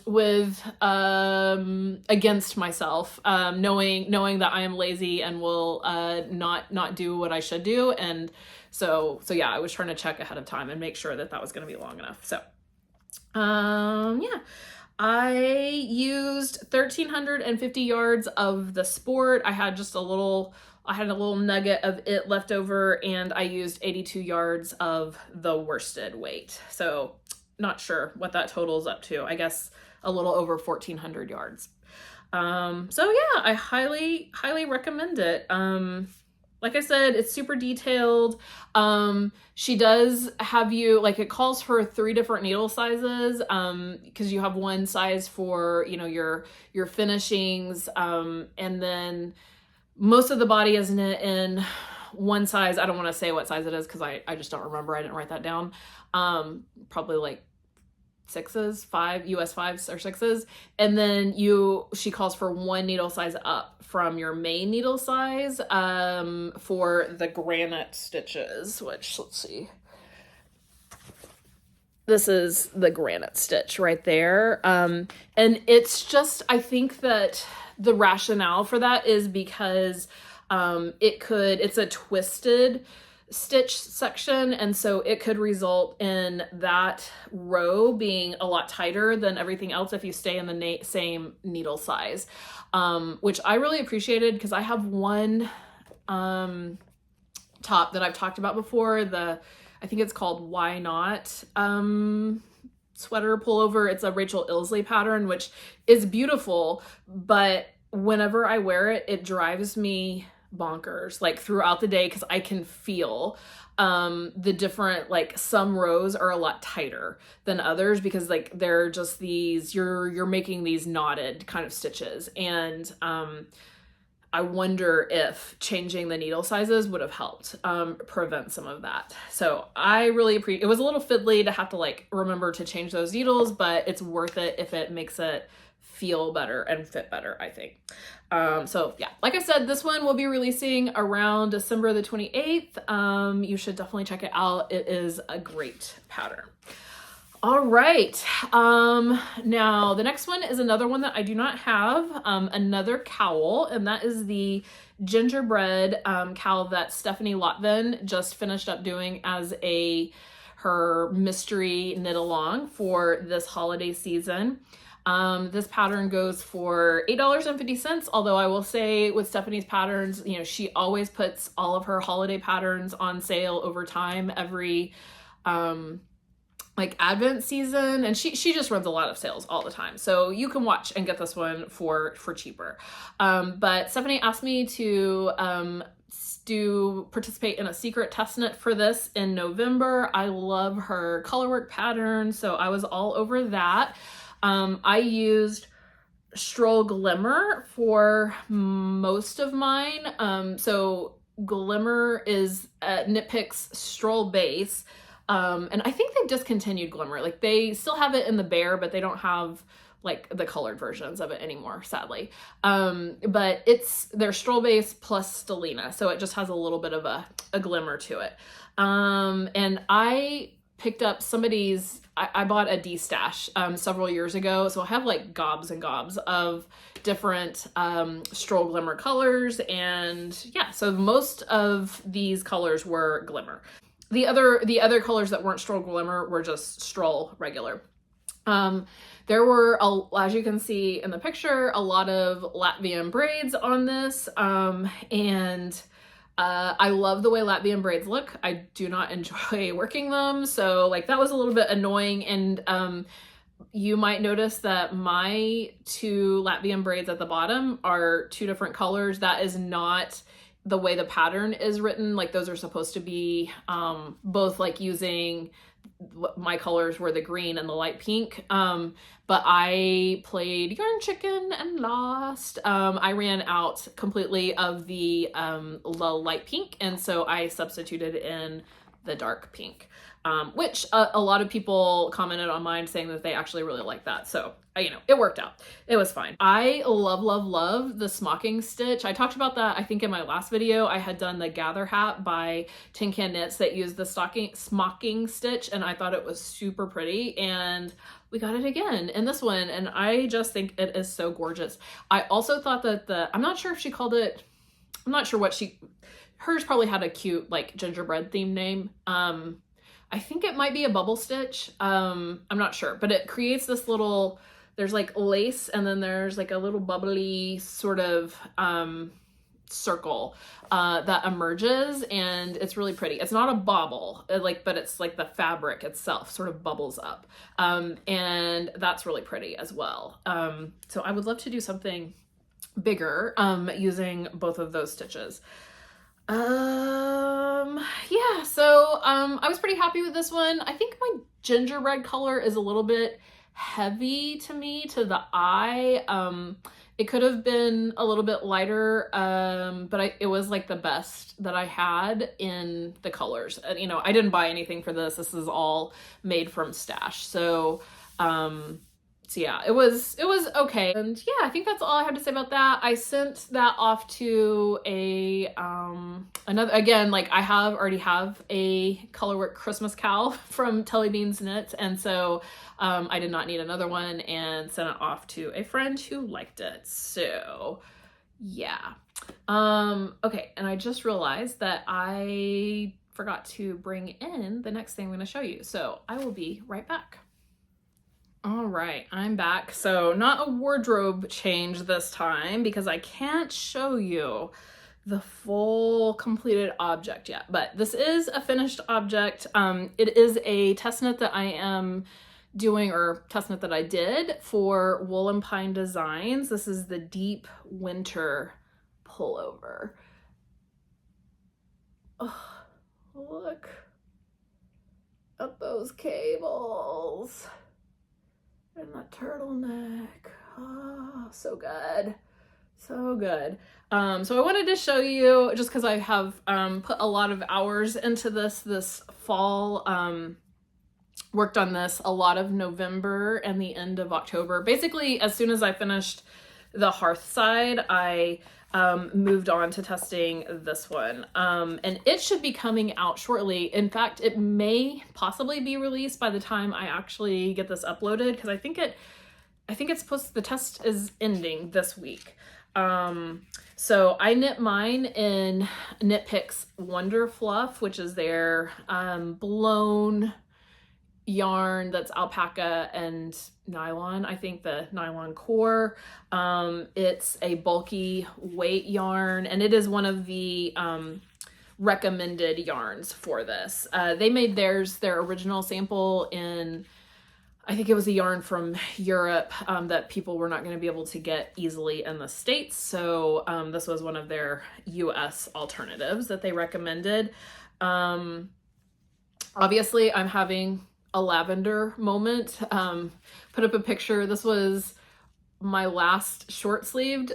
with against myself, knowing that I am lazy and will not do what I should do. And so yeah, I was trying to check ahead of time and make sure that that was going to be long enough. So yeah. I used 1,350 yards of the Sport. I had a little nugget of it left over, and I used 82 yards of the worsted weight. So not sure what that totals up to. I guess a little over 1,400 yards. So yeah, I highly recommend it. Like I said, it's super detailed. She does have you, like, it calls for 3 different needle sizes, because you have one size for, you know, your finishings, and then most of the body is knit in one size. I don't want to say what size it is because I just don't remember. I didn't write that down. Probably like 6s, 5 US 5s or 6s, and then she calls for 1 needle size up from your main needle size for the granite stitches, which, let's see, this is the granite stitch right there. And it's just, I think that the rationale for that is because it's a twisted stitch section, and so it could result in that row being a lot tighter than everything else if you stay in the same needle size, which I really appreciated, because I have one top that I've talked about before, I think it's called Why Not sweater pullover. It's a Rachel Ilsley pattern, which is beautiful, but whenever I wear it, it drives me bonkers, like, throughout the day, because I can feel the different, like, some rows are a lot tighter than others, because, like, they're just these, you're making these knotted kind of stitches, and I wonder if changing the needle sizes would have helped prevent some of that. So I really appreciate it. Was a little fiddly to have to, like, remember to change those needles, but it's worth it if it makes it feel better and fit better, I think. So yeah, like I said, this one will be releasing around December the 28th. You should definitely check it out. It is a great pattern. All right. Now the next one is another one that I do not have, another cowl, and that is the Gingerbread cowl that Stephanie Lotvin just finished up doing as her mystery knit along for this holiday season. This pattern goes for $8.50, although I will say with Stephanie's patterns, you know, she always puts all of her holiday patterns on sale over time every like Advent season, and she just runs a lot of sales all the time, so you can watch and get this one for cheaper. But Stephanie asked me to participate in a secret test knit for this in November. I love her colorwork pattern, so I was all over that. I used Stroll Glimmer for most of mine. So Glimmer is Knit Picks Stroll base. And I think they've discontinued Glimmer. Like, they still have it in the Bear, but they don't have, like, the colored versions of it anymore, sadly. But it's their Stroll base plus Stellina, so it just has a little bit of a glimmer to it. And I picked up somebody's, I bought a D-stash several years ago, so I have, like, gobs and gobs of different Stroll Glimmer colors, and yeah, so most of these colors were Glimmer. The other colors that weren't Stroll Glimmer were just Stroll regular. There were, as you can see in the picture, a lot of Latvian braids on this, and I love the way Latvian braids look. I do not enjoy working them, so like that was a little bit annoying. And you might notice that my 2 Latvian braids at the bottom are 2 different colors. That is not the way the pattern is written. Like those are supposed to be both like using, my colors were the green and the light pink, but I played yarn chicken and lost. I ran out completely of the light pink, and so I substituted in the dark pink, which a lot of people commented on mine saying that they actually really like that. So you know, it worked out. It was fine. I love, love, love the smocking stitch. I talked about that, I think, in my last video. I had done the Gather Hat by Tin Can Knits that used the smocking stitch, and I thought it was super pretty. And we got it again in this one, and I just think it is so gorgeous. I also thought that I'm not sure if she called it, I'm not sure what hers probably had a cute like gingerbread theme name. I think it might be a bubble stitch. I'm not sure, but it creates this little, there's like lace, and then there's like a little bubbly sort of circle that emerges, and it's really pretty. It's not a bauble, but it's like the fabric itself sort of bubbles up, and that's really pretty as well. So I would love to do something bigger using both of those stitches. Yeah, so I was pretty happy with this one. I think my gingerbread color is a little bit heavy to me, to the eye. It could have been a little bit lighter, but it was like the best that I had in the colors. And, you know, I didn't buy anything for this. This is all made from stash. So yeah, it was okay. And yeah, I think that's all I have to say about that. I sent that off to another, again, like I already have a colorwork Christmas cowl from Telly Beans Knits, and so I did not need another one, and sent it off to a friend who liked it. So yeah. Okay, and I just realized that I forgot to bring in the next thing I'm going to show you, so I will be right back. All right, I'm back. So not a wardrobe change this time, because I can't show you the full completed object yet, but this is a finished object. It is a test knit that I am doing, or test knit that I did for Wool and Pine Designs. This is the Deep Winter Pullover. Oh, look at those cables. And that turtleneck. Oh, so good. So good. So I wanted to show you, just because I have put a lot of hours into this fall, worked on this a lot of November and the end of October. Basically, as soon as I finished the Hearthside, I moved on to testing this one. And it should be coming out shortly. In fact, it may possibly be released by the time I actually get this uploaded, because I think it's supposed, the test is ending this week. So I knit mine in Knit Picks Wonder Fluff, which is their blown yarn that's alpaca and nylon. I think the nylon core. It's a bulky weight yarn, and it is one of the recommended yarns for this. They made their original sample in, I think it was a yarn from Europe that people were not going to be able to get easily in the States. So this was one of their US alternatives that they recommended. Obviously, I'm having a lavender moment. Put up a picture. This was my last short sleeved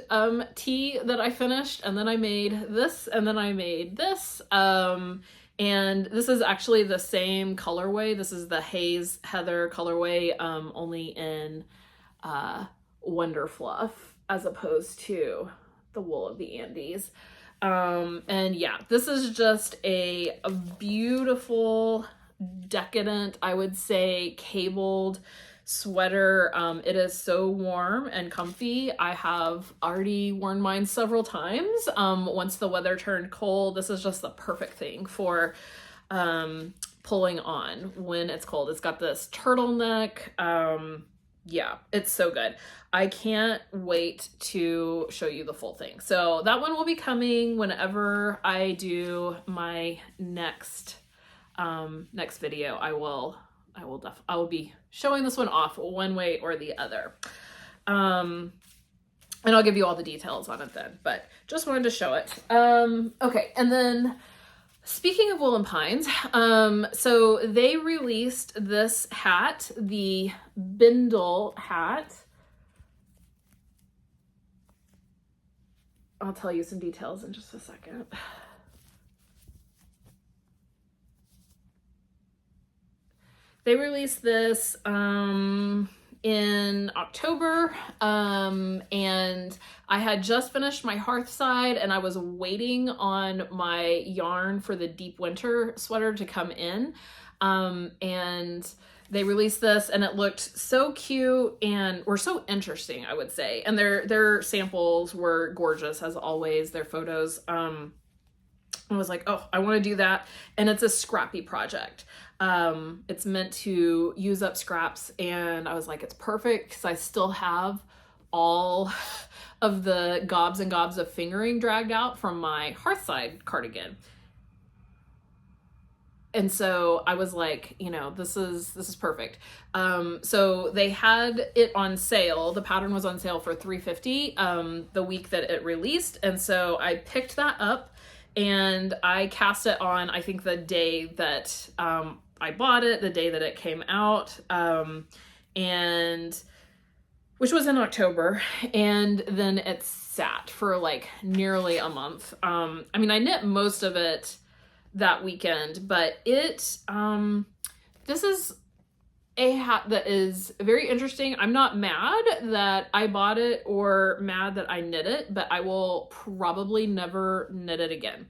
tee that I finished, and then I made this, and then I made this. And this is actually the same colorway. This is the Haze Heather colorway, only in Wonder Fluff as opposed to the Wool of the Andes. And yeah, this is just a beautiful, decadent, I would say, cabled sweater. It is so warm and comfy. I have already worn mine several times. Once the weather turned cold, this is just the perfect thing for pulling on when it's cold. It's got this turtleneck, yeah, it's so good. I can't wait to show you the full thing. So that one will be coming whenever I do my next video. I will be showing this one off one way or the other. And I'll give you all the details on it then, but just wanted to show it. Okay, and then speaking of Wool and Pines, so they released this hat, the Bindle Hat. I'll tell you some details in just a second. They released this in October, and I had just finished my Hearthside and I was waiting on my yarn for the deep winter sweater to come in, and they released this and it looked so cute and were so interesting, I would say, and their samples were gorgeous as always, their photos. I was like, oh, I want to do that. And it's a scrappy project. It's meant to use up scraps, and I was like, it's perfect because I still have all of the gobs and gobs of fingering dragged out from my Hearthside cardigan. And so I was like, you know, this is perfect. So they had it on sale. The pattern was on sale for $3.50 the week that it released. And so I picked that up and I cast it on, I think the day that I bought it, the day that it came out, and which was in October, and then it sat for like nearly a month. I mean, I knit most of it that weekend, but this is a hat that is very interesting. I'm not mad that I bought it or mad that I knit it, but I will probably never knit it again.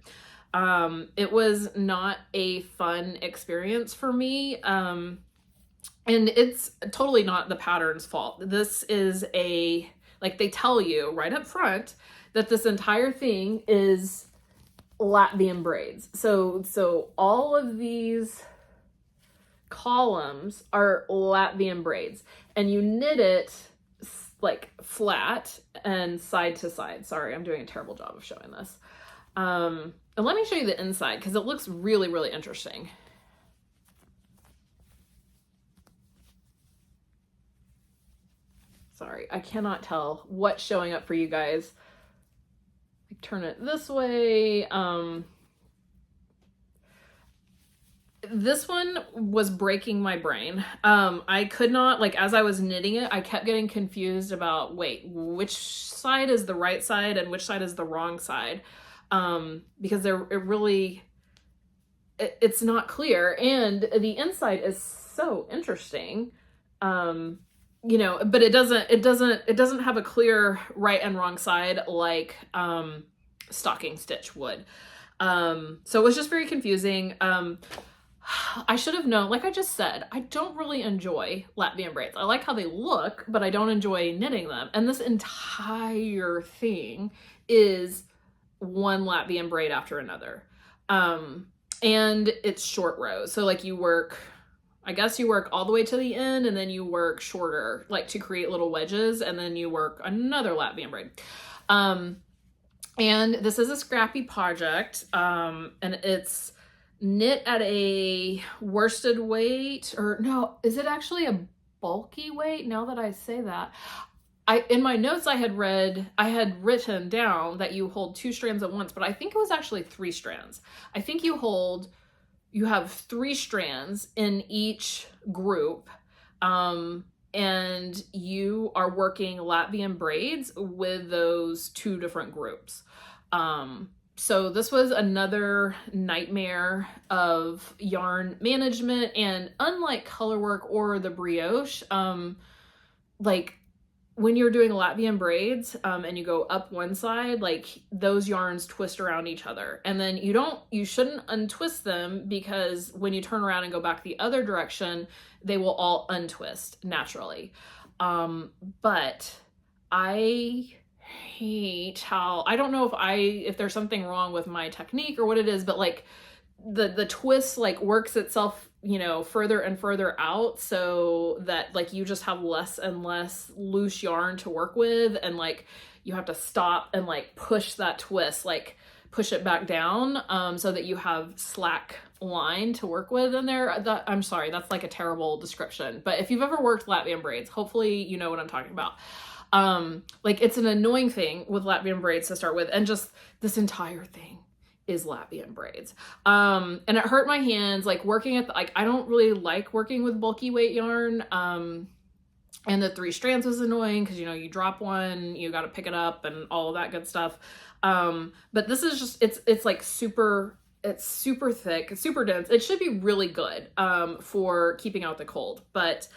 It was not a fun experience for me. And it's totally not the pattern's fault. This is like they tell you right up front that this entire thing is Latvian braids. So all of these columns are Latvian braids, and you knit it like flat and side to side. Sorry, I'm doing a terrible job of showing this. And let me show you the inside because it looks really, really interesting. Sorry, I cannot tell what's showing up for you guys. I turn it this way. This one was breaking my brain. I could not, like, as I was knitting it, I kept getting confused about, wait, which side is the right side and which side is the wrong side? Because it's not clear, and the inside is so interesting. You know, but it doesn't have a clear right and wrong side like stocking stitch would. So it was just very confusing. I should have known, like I just said, I don't really enjoy Latvian braids. I like how they look, but I don't enjoy knitting them. And this entire thing is one Latvian braid after another. And it's short rows. So like you work all the way to the end, and then you work shorter, like to create little wedges, and then you work another Latvian braid. And this is a scrappy project, and it's knit at a worsted weight, or no, is it actually a bulky weight now that I say that? In my notes I had written down that you hold 2 strands at once, but I think it was actually 3 strands. I think you have 3 strands in each group, and you are working Latvian braids with those 2 different groups. So this was another nightmare of yarn management, and unlike colorwork or the brioche, like when you're doing Latvian braids, and you go up one side, like those yarns twist around each other, and then you shouldn't untwist them, because when you turn around and go back the other direction, they will all untwist naturally. But I hate how, I don't know if there's something wrong with my technique or what it is, but like the twist like works itself you know, further and further out so that like you just have less and less loose yarn to work with, and like you have to stop and like push that twist, like push it back down, so that you have slack line to work with in there. I'm sorry, that's like a terrible description, but if you've ever worked Latvian braids, hopefully you know what I'm talking about. Like it's an annoying thing with Latvian braids to start with, and just this entire thing is Latvian braids. And it hurt my hands, like working at like, I don't really like working with bulky weight yarn. And the 3 strands was annoying because, you know, you drop one, you got to pick it up and all of that good stuff. But this is just, it's like super, it's super thick, it's super dense. It should be really good, for keeping out the cold, but,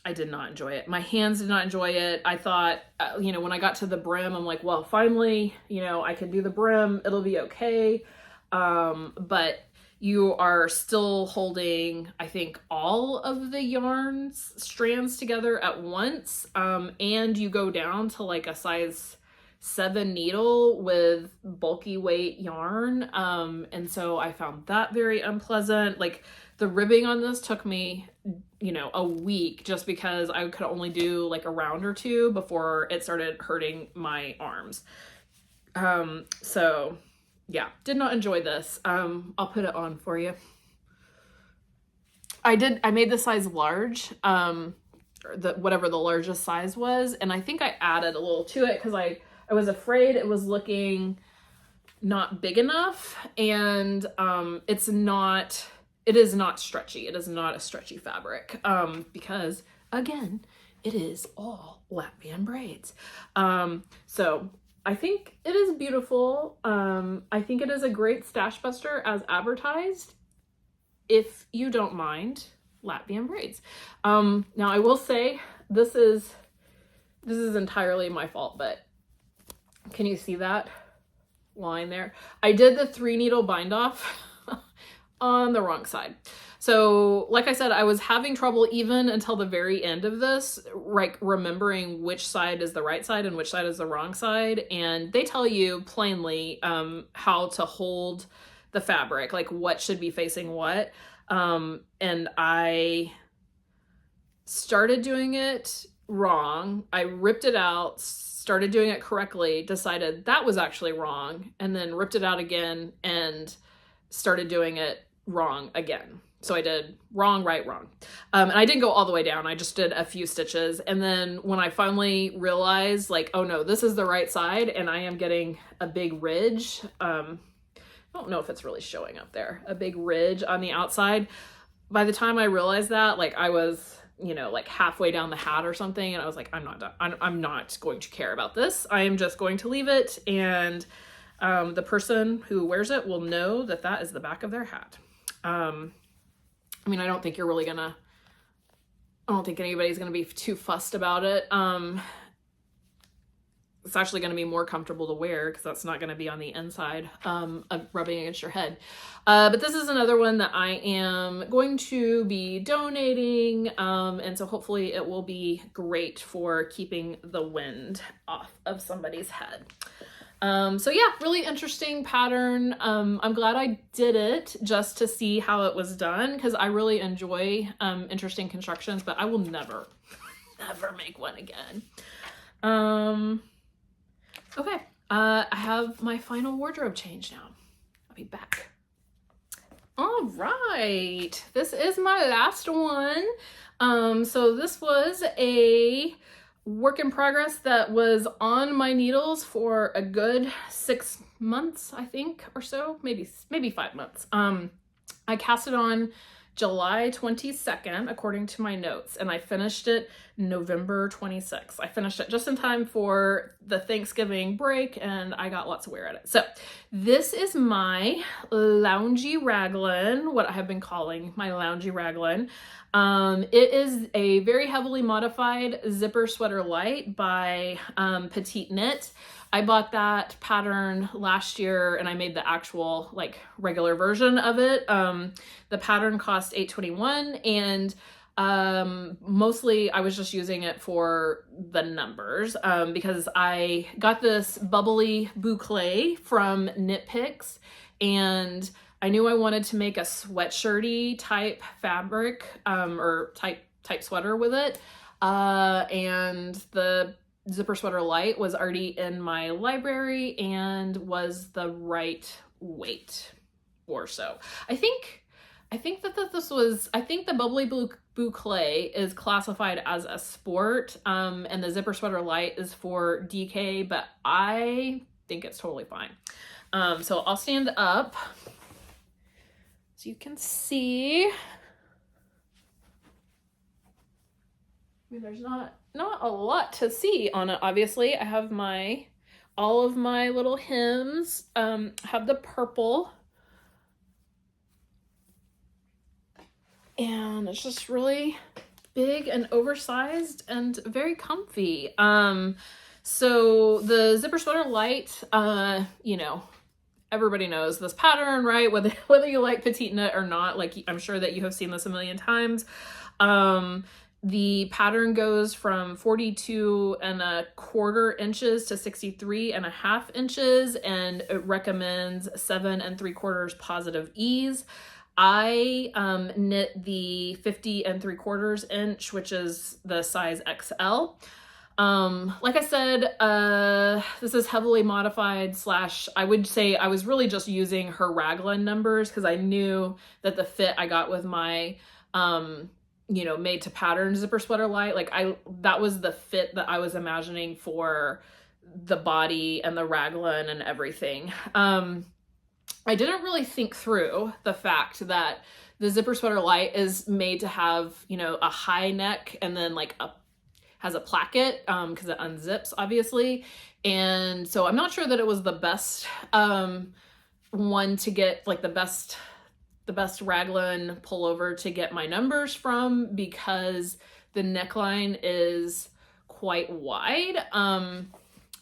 I did not enjoy it. My hands did not enjoy it. I thought, you know, when I got to the brim, I'm like, well, finally, you know, I can do the brim. It'll be okay. But you are still holding, I think, all of the yarns strands together at once. And you go down to like a size 7 needle with bulky weight yarn. And so I found that very unpleasant. Like the ribbing on this took me, you know, a week just because I could only do like a round or 2 before it started hurting my arms. So yeah, did not enjoy this. I'll put it on for you. I made the size large, whatever the largest size was. And I think I added a little to it because I was afraid it was looking not big enough, and it is not stretchy. It is not a stretchy fabric, because again, it is all Latvian braids. So I think it is beautiful. I think it is a great stash buster as advertised, if you don't mind Latvian braids. Now I will say this is entirely my fault, but can you see that line there? I did the 3 needle bind off on the wrong side. So like I said, I was having trouble even until the very end of this, like remembering which side is the right side and which side is the wrong side. And they tell you plainly how to hold the fabric, like what should be facing what. And I started doing it wrong. I ripped it out, started doing it correctly, decided that was actually wrong, and then ripped it out again and started doing it wrong again. So I did wrong, right, wrong. And I didn't go all the way down. I just did a few stitches. And then when I finally realized like, oh no, this is the right side and I am getting a big ridge. I don't know if it's really showing up there, a big ridge on the outside. By the time I realized that, like I was, you know, like halfway down the hat or something. And I was like, I'm not done. I'm not going to care about this. I am just going to leave it. And the person who wears it will know that that is the back of their hat. I mean, I don't think anybody's going to be too fussed about it. It's actually going to be more comfortable to wear because that's not going to be on the inside, rubbing against your head. But this is another one that I am going to be donating. And so hopefully it will be great for keeping the wind off of somebody's head. So yeah, really interesting pattern. I'm glad I did it just to see how it was done, because I really enjoy interesting constructions, but I will never make one again. Okay, I have my final wardrobe change now. I'll be back. All right, this is my last one. So this was a work in progress that was on my needles for a good 6 months, I think, or so, maybe 5 months. I cast it on July 22nd, according to my notes, and I finished it November 26th. I finished it just in time for the Thanksgiving break, and I got lots of wear at it. So this is my loungy raglan, what I have been calling my loungy raglan. It is a very heavily modified zipper sweater light by Petite Knit. I bought that pattern last year and I made the actual like regular version of it. The pattern cost $8.21, and mostly I was just using it for the numbers because I got this Bubbly Boucle from Knit Picks, and I knew I wanted to make a sweatshirty type fabric, or type sweater with it. And the zipper sweater light was already in my library and was the right weight or so. I think that this was, I think the Bubbly Boucle is classified as a sport, and the zipper sweater light is for DK, but I think it's totally fine. So I'll stand up so you can see. I mean, there's not a lot to see on it, obviously. I have all of my little hems, have the purple. And it's just really big and oversized and very comfy. So the zipper sweater light, you know, everybody knows this pattern, right? Whether you like petite knit or not, like I'm sure that you have seen this a million times. The pattern goes from 42¼ inches to 63½ inches, and it recommends 7 3/4 positive ease. I knit the 50 3/4 inch, which is the size XL. Like I said, this is heavily modified / I would say I was really just using her raglan numbers because I knew that the fit I got with my, you know, made to pattern zipper sweater light, like that was the fit that I was imagining for the body and the raglan and everything. I didn't really think through the fact that the zipper sweater light is made to have, you know, a high neck and then like has a placket, because it unzips obviously. And so I'm not sure that it was the best one to get, like the best raglan pullover to get my numbers from, because the neckline is quite wide.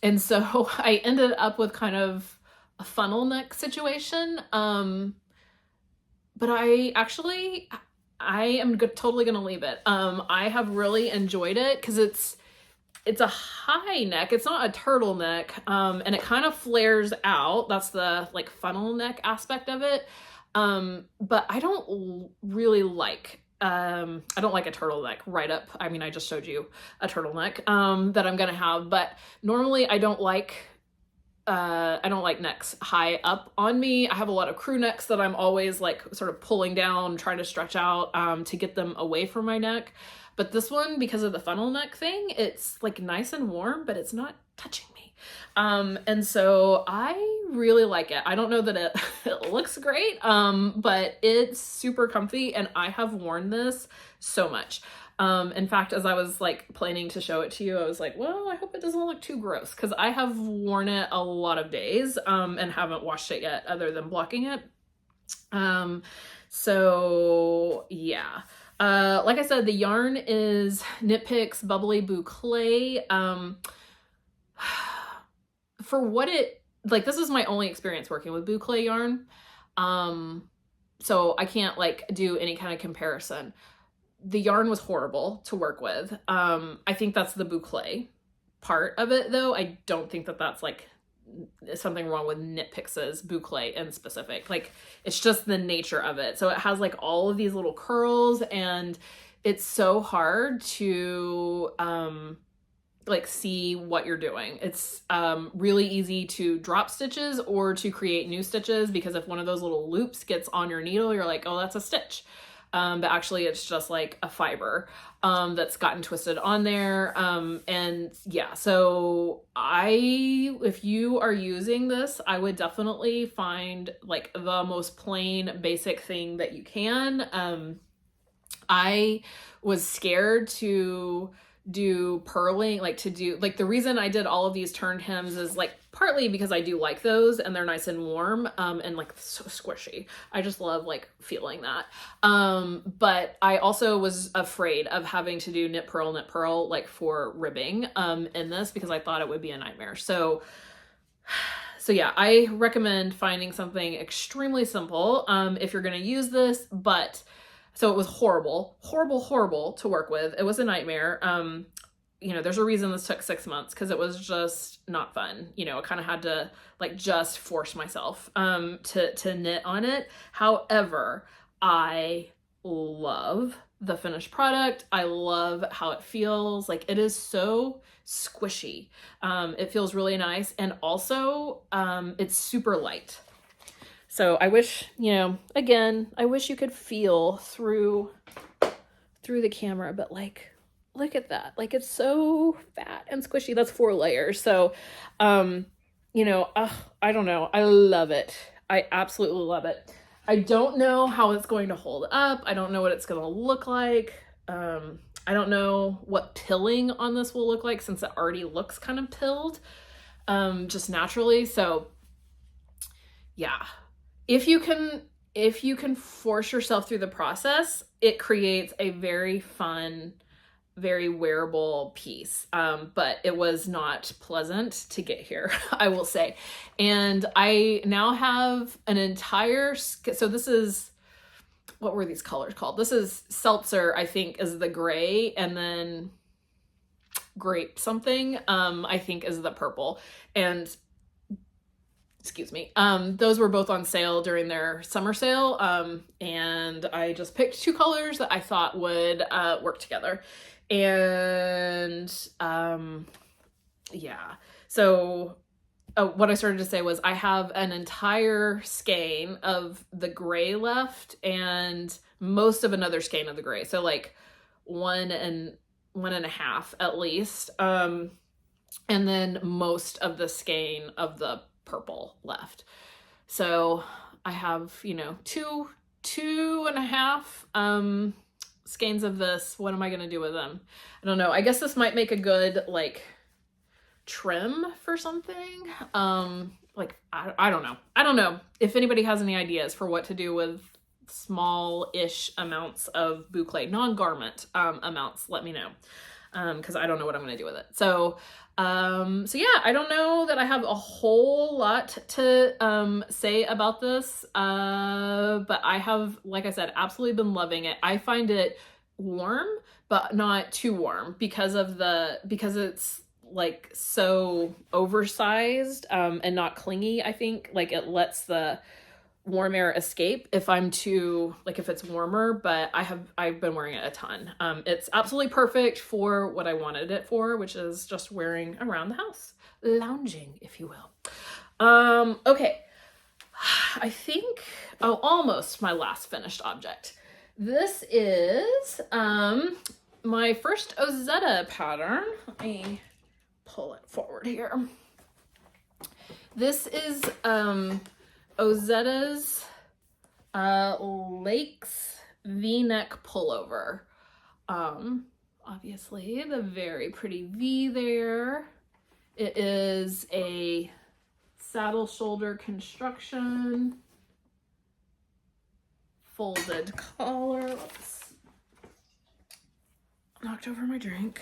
And so I ended up with kind of a funnel neck situation. But I am totally gonna leave it. I have really enjoyed it because it's a high neck. It's not a turtleneck, and it kind of flares out. That's the like funnel neck aspect of it. But I don't really like, I don't like a turtleneck right up. I mean, I just showed you a turtleneck, that I'm gonna have, but normally I don't like necks high up on me. I have a lot of crew necks that I'm always like sort of pulling down, trying to stretch out, to get them away from my neck. But this one, because of the funnel neck thing, it's like nice and warm, but it's not touching me. And so I really like it. I don't know that it looks great, but it's super comfy and I have worn this so much. In fact, as I was like planning to show it to you, I was like, well, I hope it doesn't look too gross, because I have worn it a lot of days, and haven't washed it yet other than blocking it. So yeah. Like I said, the yarn is Knit Picks Bubbly Boucle. For what it, like, this is my only experience working with Boucle yarn. So I can't like do any kind of comparison. The yarn was horrible to work with. I think that's the Boucle part of it though. I don't think that that's like something wrong with Knit Picks' Boucle in specific. Like, it's just the nature of it. So it has like all of these little curls, and it's so hard to like see what you're doing. It's really easy to drop stitches or to create new stitches, because if one of those little loops gets on your needle, you're like, oh, that's a stitch. But actually it's just like a fiber that's gotten twisted on there. And yeah, so if you are using this, I would definitely find like the most plain basic thing that you can. I was scared to do purling, like the reason I did all of these turned hems is like partly because I do like those and they're nice and warm, and like so squishy. I just love like feeling that. But I also was afraid of having to do knit purl like for ribbing in this, because I thought it would be a nightmare. So yeah, I recommend finding something extremely simple if you're going to use this. But so it was horrible to work with. It was a nightmare. you know, there's a reason this took 6 months, because it was just not fun. You know, I kind of had to like just force myself to knit on it. However, I love the finished product. I love how it feels. Like, it is so squishy. It feels really nice, and also it's super light. So I wish, you know, again, I wish you could feel through the camera, but like, look at that. Like, it's so fat and squishy. That's 4 layers. So, you know, I don't know. I love it. I absolutely love it. I don't know how it's going to hold up. I don't know what it's going to look like. I don't know what pilling on this will look like, since it already looks kind of pilled, just naturally. So yeah, if you can force yourself through the process, it creates a very fun, very wearable piece. But it was not pleasant to get here, I will say. And I now have an entire, so this is, what were these colors called? This is Seltzer, I think, is the gray, and then Grape something, I think, is the purple. And excuse me, those were both on sale during their summer sale. And I just picked 2 colors that I thought would work together. And yeah, so what I started to say was I have an entire skein of the gray left, and most of another skein of the gray. So like 1.5 at least. And then most of the skein of the purple left. So I have, you know, 2.5 skeins of this. What am I gonna do with them? I don't know. I guess this might make a good like trim for something. Like I don't know. I don't know if anybody has any ideas for what to do with small-ish amounts of boucle, non-garment amounts. Let me know, because I don't know what I'm gonna do with it. So yeah, I don't know that I have a whole lot to say about this, but I have, like I said, absolutely been loving it. I find it warm, but not too warm, because it's like so oversized and not clingy. I think like it lets the warm air escape if I'm too, like if it's warmer, but I've been wearing it a ton. It's absolutely perfect for what I wanted it for, which is just wearing around the house, lounging, if you will. Okay, I think, almost my last finished object. This is my first Ozetta pattern. Let me pull it forward here. This is Ozetta's Lakes V-neck pullover. Obviously the very pretty V there. It is a saddle shoulder construction, folded collar. Oops. Knocked over my drink.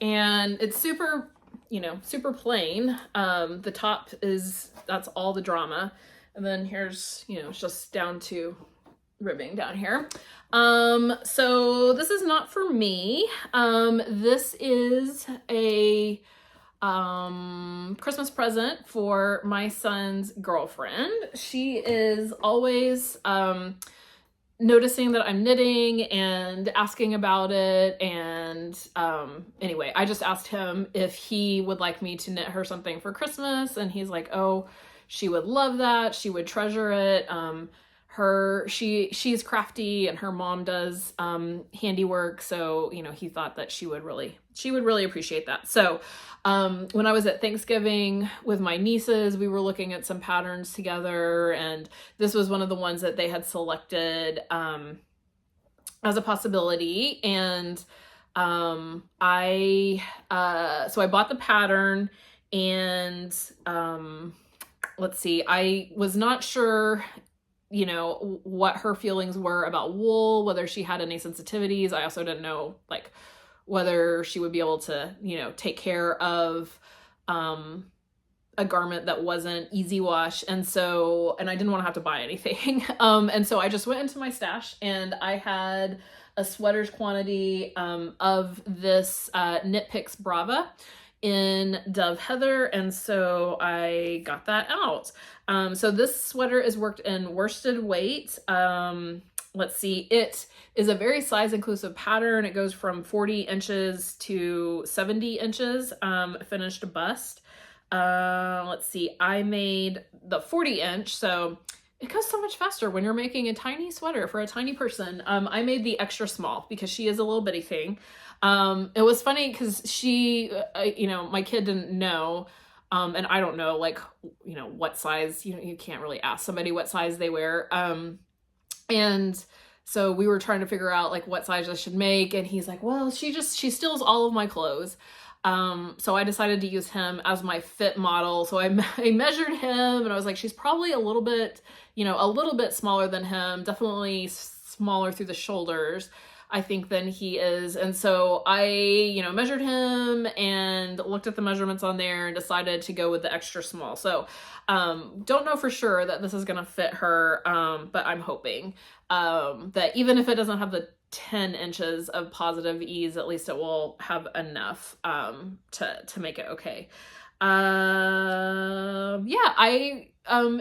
And it's super, you know, super plain. The top that's all the drama. And then here's, you know, it's just down to ribbing down here. So this is not for me. This is a Christmas present for my son's girlfriend. She is always noticing that I'm knitting and asking about it. And anyway, I just asked him if he would like me to knit her something for Christmas, and he's like, oh, she would love that. She would treasure it. She's crafty, and her mom does handiwork, so you know, he thought that she would really appreciate that. So when I was at Thanksgiving with my nieces, we were looking at some patterns together, and this was one of the ones that they had selected as a possibility. And so I bought the pattern, and let's see, I was not sure, you know, what her feelings were about wool, whether she had any sensitivities. I also didn't know like whether she would be able to, you know, take care of a garment that wasn't easy wash. And I didn't want to have to buy anything. And so I just went into my stash, and I had a sweater's quantity of this Knit Picks Brava in Dove Heather, and so I got that out. So this sweater is worked in worsted weight. Let's see, it is a very size inclusive pattern. It goes from 40 inches to 70 inches, finished bust. Let's see, I made the 40 inch, so it goes so much faster when you're making a tiny sweater for a tiny person. I made the extra small because she is a little bitty thing. It was funny because she, you know, my kid didn't know, and I don't know, like, you know, what size, you can't really ask somebody what size they wear. And so we were trying to figure out like what size I should make. And he's like, well, she steals all of my clothes. So I decided to use him as my fit model. So I measured him and I was like, she's probably a little bit, you know, a little bit smaller than him, definitely smaller through the shoulders, I think, than he is. And so I, you know, measured him and looked at the measurements on there and decided to go with the extra small. So don't know for sure that this is going to fit her, but I'm hoping that even if it doesn't have the 10 inches of positive ease, at least it will have enough to make it okay. Yeah, I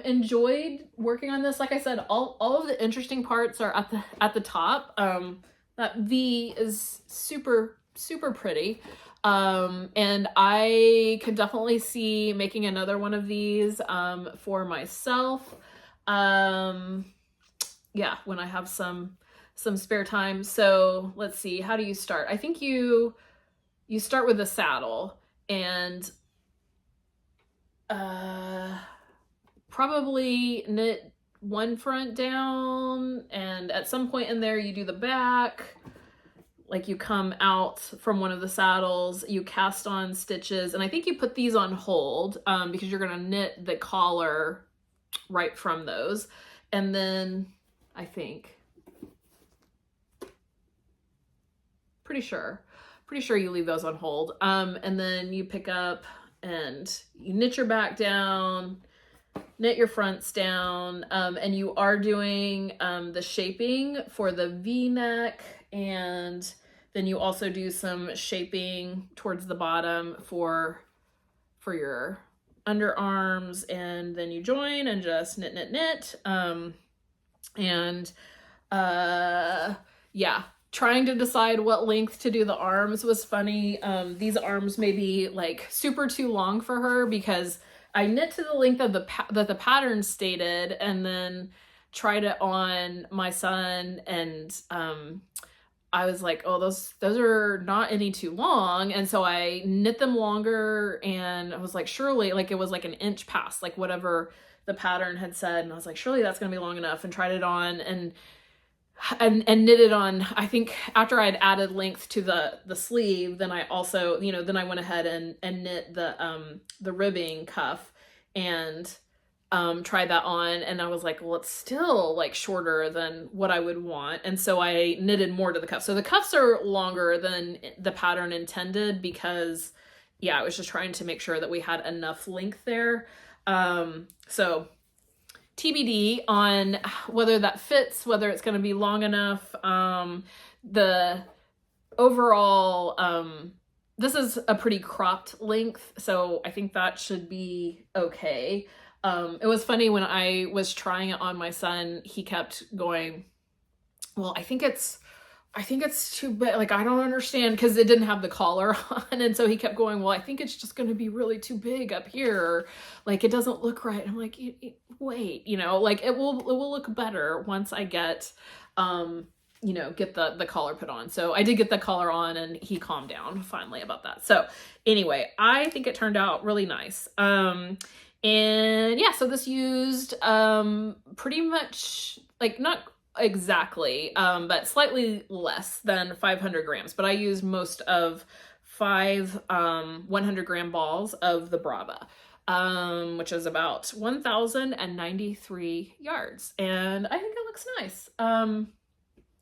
enjoyed working on this. Like I said, all of the interesting parts are at the top. That V is super pretty. And I could definitely see making another one of these for myself. Yeah, when I have some spare time. So let's see, how do you start? I think you start with the saddle and probably knit one front down, and at some point in there you do the back. Like you come out from one of the saddles, you cast on stitches, and I think you put these on hold because you're gonna knit the collar right from those. And then I think, pretty sure you leave those on hold. And then you pick up and you knit your back down, knit your fronts down, and you are doing the shaping for the V-neck, and then you also do some shaping towards the bottom for your underarms, and then you join and just knit. Yeah, trying to decide what length to do the arms was funny. These arms may be like super too long for her because I knit to the length of that the pattern stated, and then tried it on my son, and I was like, oh, those are not any too long. And so I knit them longer, and I was like, surely, like it was like an inch past like whatever the pattern had said, and I was like, surely that's gonna be long enough, and tried it on and knitted on. I think after I'd added length to the sleeve, then I also, you know, then I went ahead and knit the ribbing cuff and tried that on, and I was like, well, it's still like shorter than what I would want, and so I knitted more to the cuff. So the cuffs are longer than the pattern intended because, yeah, I was just trying to make sure that we had enough length there. So TBD on whether that fits, whether it's going to be long enough. The overall, this is a pretty cropped length, so I think that should be okay. It was funny when I was trying it on my son, he kept going, well, I think it's too big. Like, I don't understand, because it didn't have the collar on. And so he kept going, well, I think it's just going to be really too big up here. Like, it doesn't look right. I'm like, wait, you know, like it will look better once I get, you know, get the collar put on. So I did get the collar on, and he calmed down finally about that. So anyway, I think it turned out really nice. And yeah, so this used, pretty much, like, not exactly, but slightly less than 500 grams, but I used most of 5 100-gram balls of the Brava, which is about 1,093 yards, and I think it looks nice.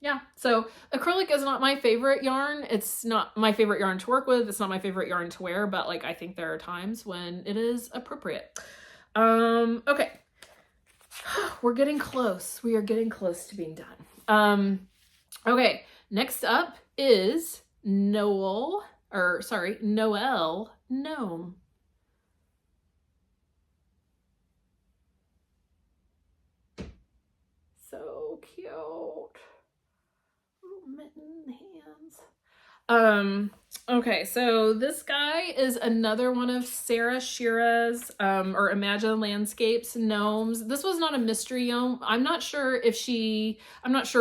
Yeah, so acrylic is not my favorite yarn. It's not my favorite yarn to work with. It's not my favorite yarn to wear, but like, I think there are times when it is appropriate. Okay. We're getting close. We are getting close to being done. Okay, Next up is Gnoel Gnome. So cute. Little mitten hands. Okay, so this guy is another one of Sarah Shira's or Imagine Landscapes gnomes. This was not a mystery gnome. I'm not sure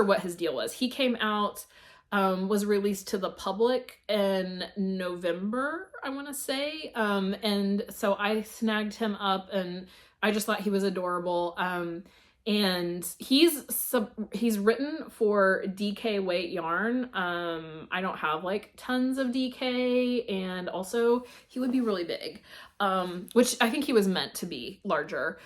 what his deal was. He came out, was released to the public in November, I want to say. And so I snagged him up and I just thought he was adorable. And he's written for DK weight yarn. I don't have like tons of DK, and also he would be really big, which I think he was meant to be larger.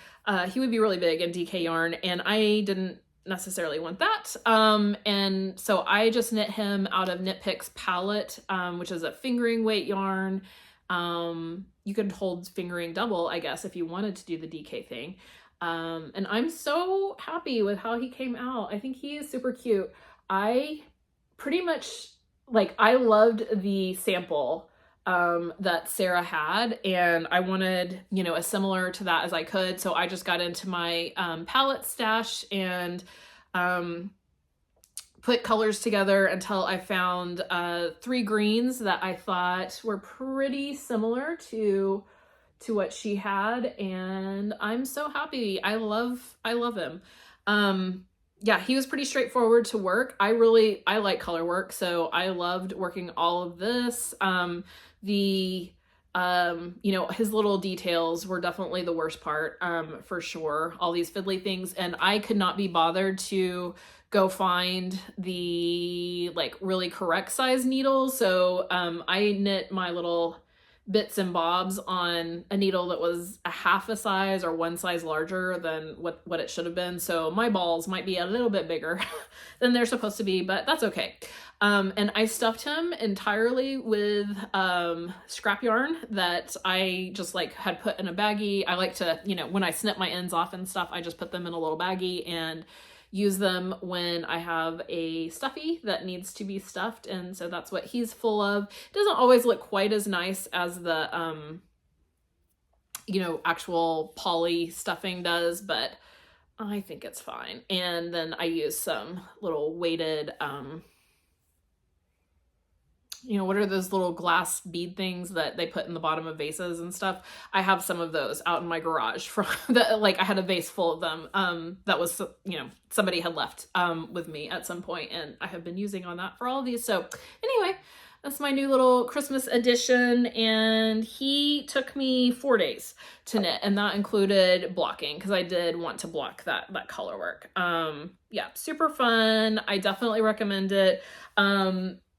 He would be really big in DK yarn, and I didn't necessarily want that. And so I just knit him out of Knit Picks palette, which is a fingering weight yarn. You could hold fingering double, I guess, if you wanted to do the DK thing. And I'm so happy with how he came out. I think he is super cute. I pretty much, like, I loved the sample that Sarah had, and I wanted, you know, as similar to that as I could. So I just got into my palette stash and put colors together until I found 3 greens that I thought were pretty similar to what she had, and I'm so happy. I love him. Yeah, he was pretty straightforward to work. I like color work, so I loved working all of this. You know, his little details were definitely the worst part, for sure. All these fiddly things, and I could not be bothered to go find the like really correct size needles. So I knit my little bits and bobs on a needle that was a half a size or 1 size larger than what it should have been. So my balls might be a little bit bigger than they're supposed to be, but that's okay. And I stuffed him entirely with scrap yarn that I just like had put in a baggie. I like to, you know, when I snip my ends off and stuff, I just put them in a little baggie and use them when I have a stuffy that needs to be stuffed. And so that's what he's full of. It doesn't always look quite as nice as the, you know, actual poly stuffing does, but I think it's fine. And then I use some little weighted, you know, what are those little glass bead things that they put in the bottom of vases and stuff? I have some of those out in my garage from the, like I had a vase full of them that was, you know, somebody had left with me at some point, and I have been using on that for all of these. So anyway, that's my new little Christmas edition, and he took me 4 days to knit, and that included blocking because I did want to block that color work. Yeah, super fun. I definitely recommend it.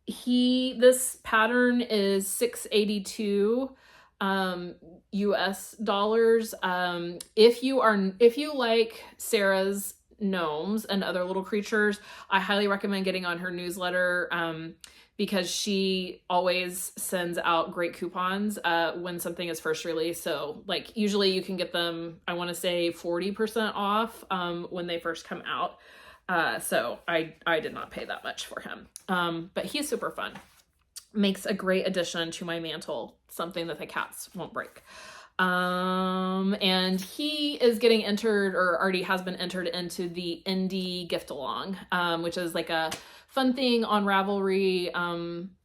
This pattern is $6.82 US dollars. If you like Sarah's gnomes and other little creatures, I highly recommend getting on her newsletter because she always sends out great coupons when something is first released. So like usually you can get them, I want to say 40% off when they first come out. So I did not pay that much for him. But he's super fun. Makes a great addition to my mantle, something that the cats won't break. And he is getting entered, or already has been entered, into the indie gift along, which is like a fun thing on Ravelry.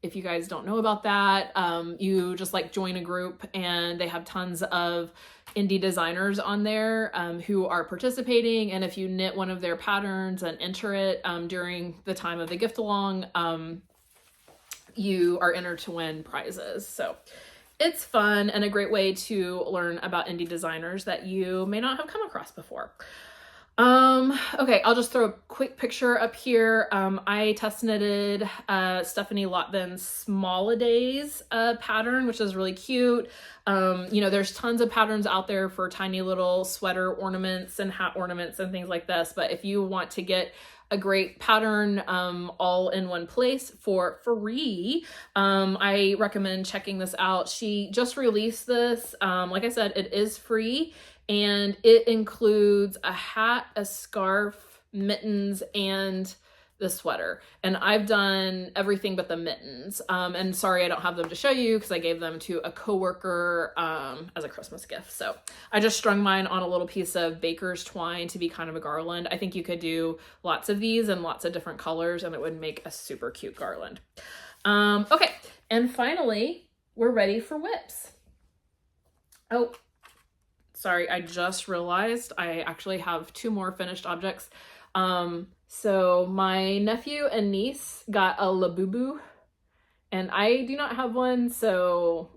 If you guys don't know about that, you just like join a group and they have tons of indie designers on there who are participating, and if you knit one of their patterns and enter it during the time of the gift along, you are entered to win prizes. So it's fun and a great way to learn about indie designers that you may not have come across before. Okay, I'll just throw a quick picture up here. I test knitted Stephanie Lotvin's Smallidays pattern, which is really cute. You know, there's tons of patterns out there for tiny little sweater ornaments and hat ornaments and things like this, but if you want to get a great pattern all in one place for free, I recommend checking this out. She just released this. Like I said, it is free, and it includes a hat, a scarf, mittens, and this sweater. And I've done everything but the mittens. And sorry, I don't have them to show you because I gave them to a coworker as a Christmas gift. So I just strung mine on a little piece of baker's twine to be kind of a garland. I think you could do lots of these in lots of different colors and it would make a super cute garland. Okay, and finally, we're ready for whips. Oh, sorry, I just realized I actually have 2 more finished objects. So my nephew and niece got a LaBuBu, and I do not have one, so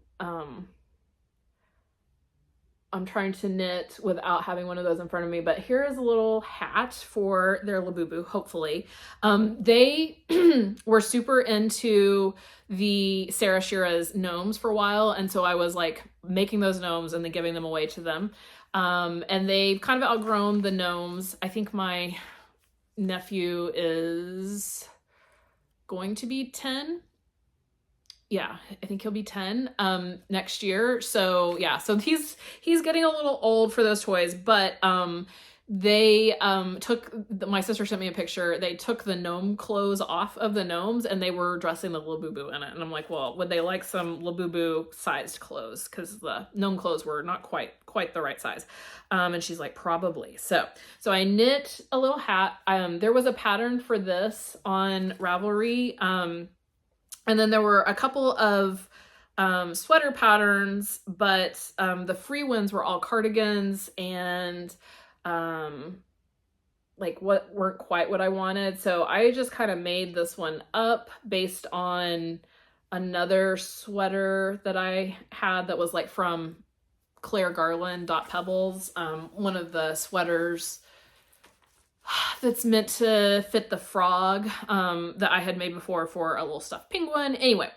I'm trying to knit without having one of those in front of me, but here is a little hat for their LaBuBu, hopefully. They were super into the Sarah Shira's gnomes for a while, and so I was like making those gnomes and then giving them away to them. And they've kind of outgrown the gnomes. I think my nephew is going to be 10. Yeah, I think he'll be 10 next year. So yeah, so he's getting a little old for those toys, but they my sister sent me a picture. They took the gnome clothes off of the gnomes and they were dressing the LaBuBu in it. And I'm like, well, would they like some LaBuBu sized clothes? Because the gnome clothes were not quite the right size. And she's like, probably. So I knit a little hat. There was a pattern for this on Ravelry. And then there were a couple of sweater patterns, but the free ones were all cardigans and like what weren't quite what I wanted. So I just kind of made this one up based on another sweater that I had that was like from Claire Garland Pebbles, one of the sweaters that's meant to fit the frog that I had made before for a little stuffed penguin. Anyway,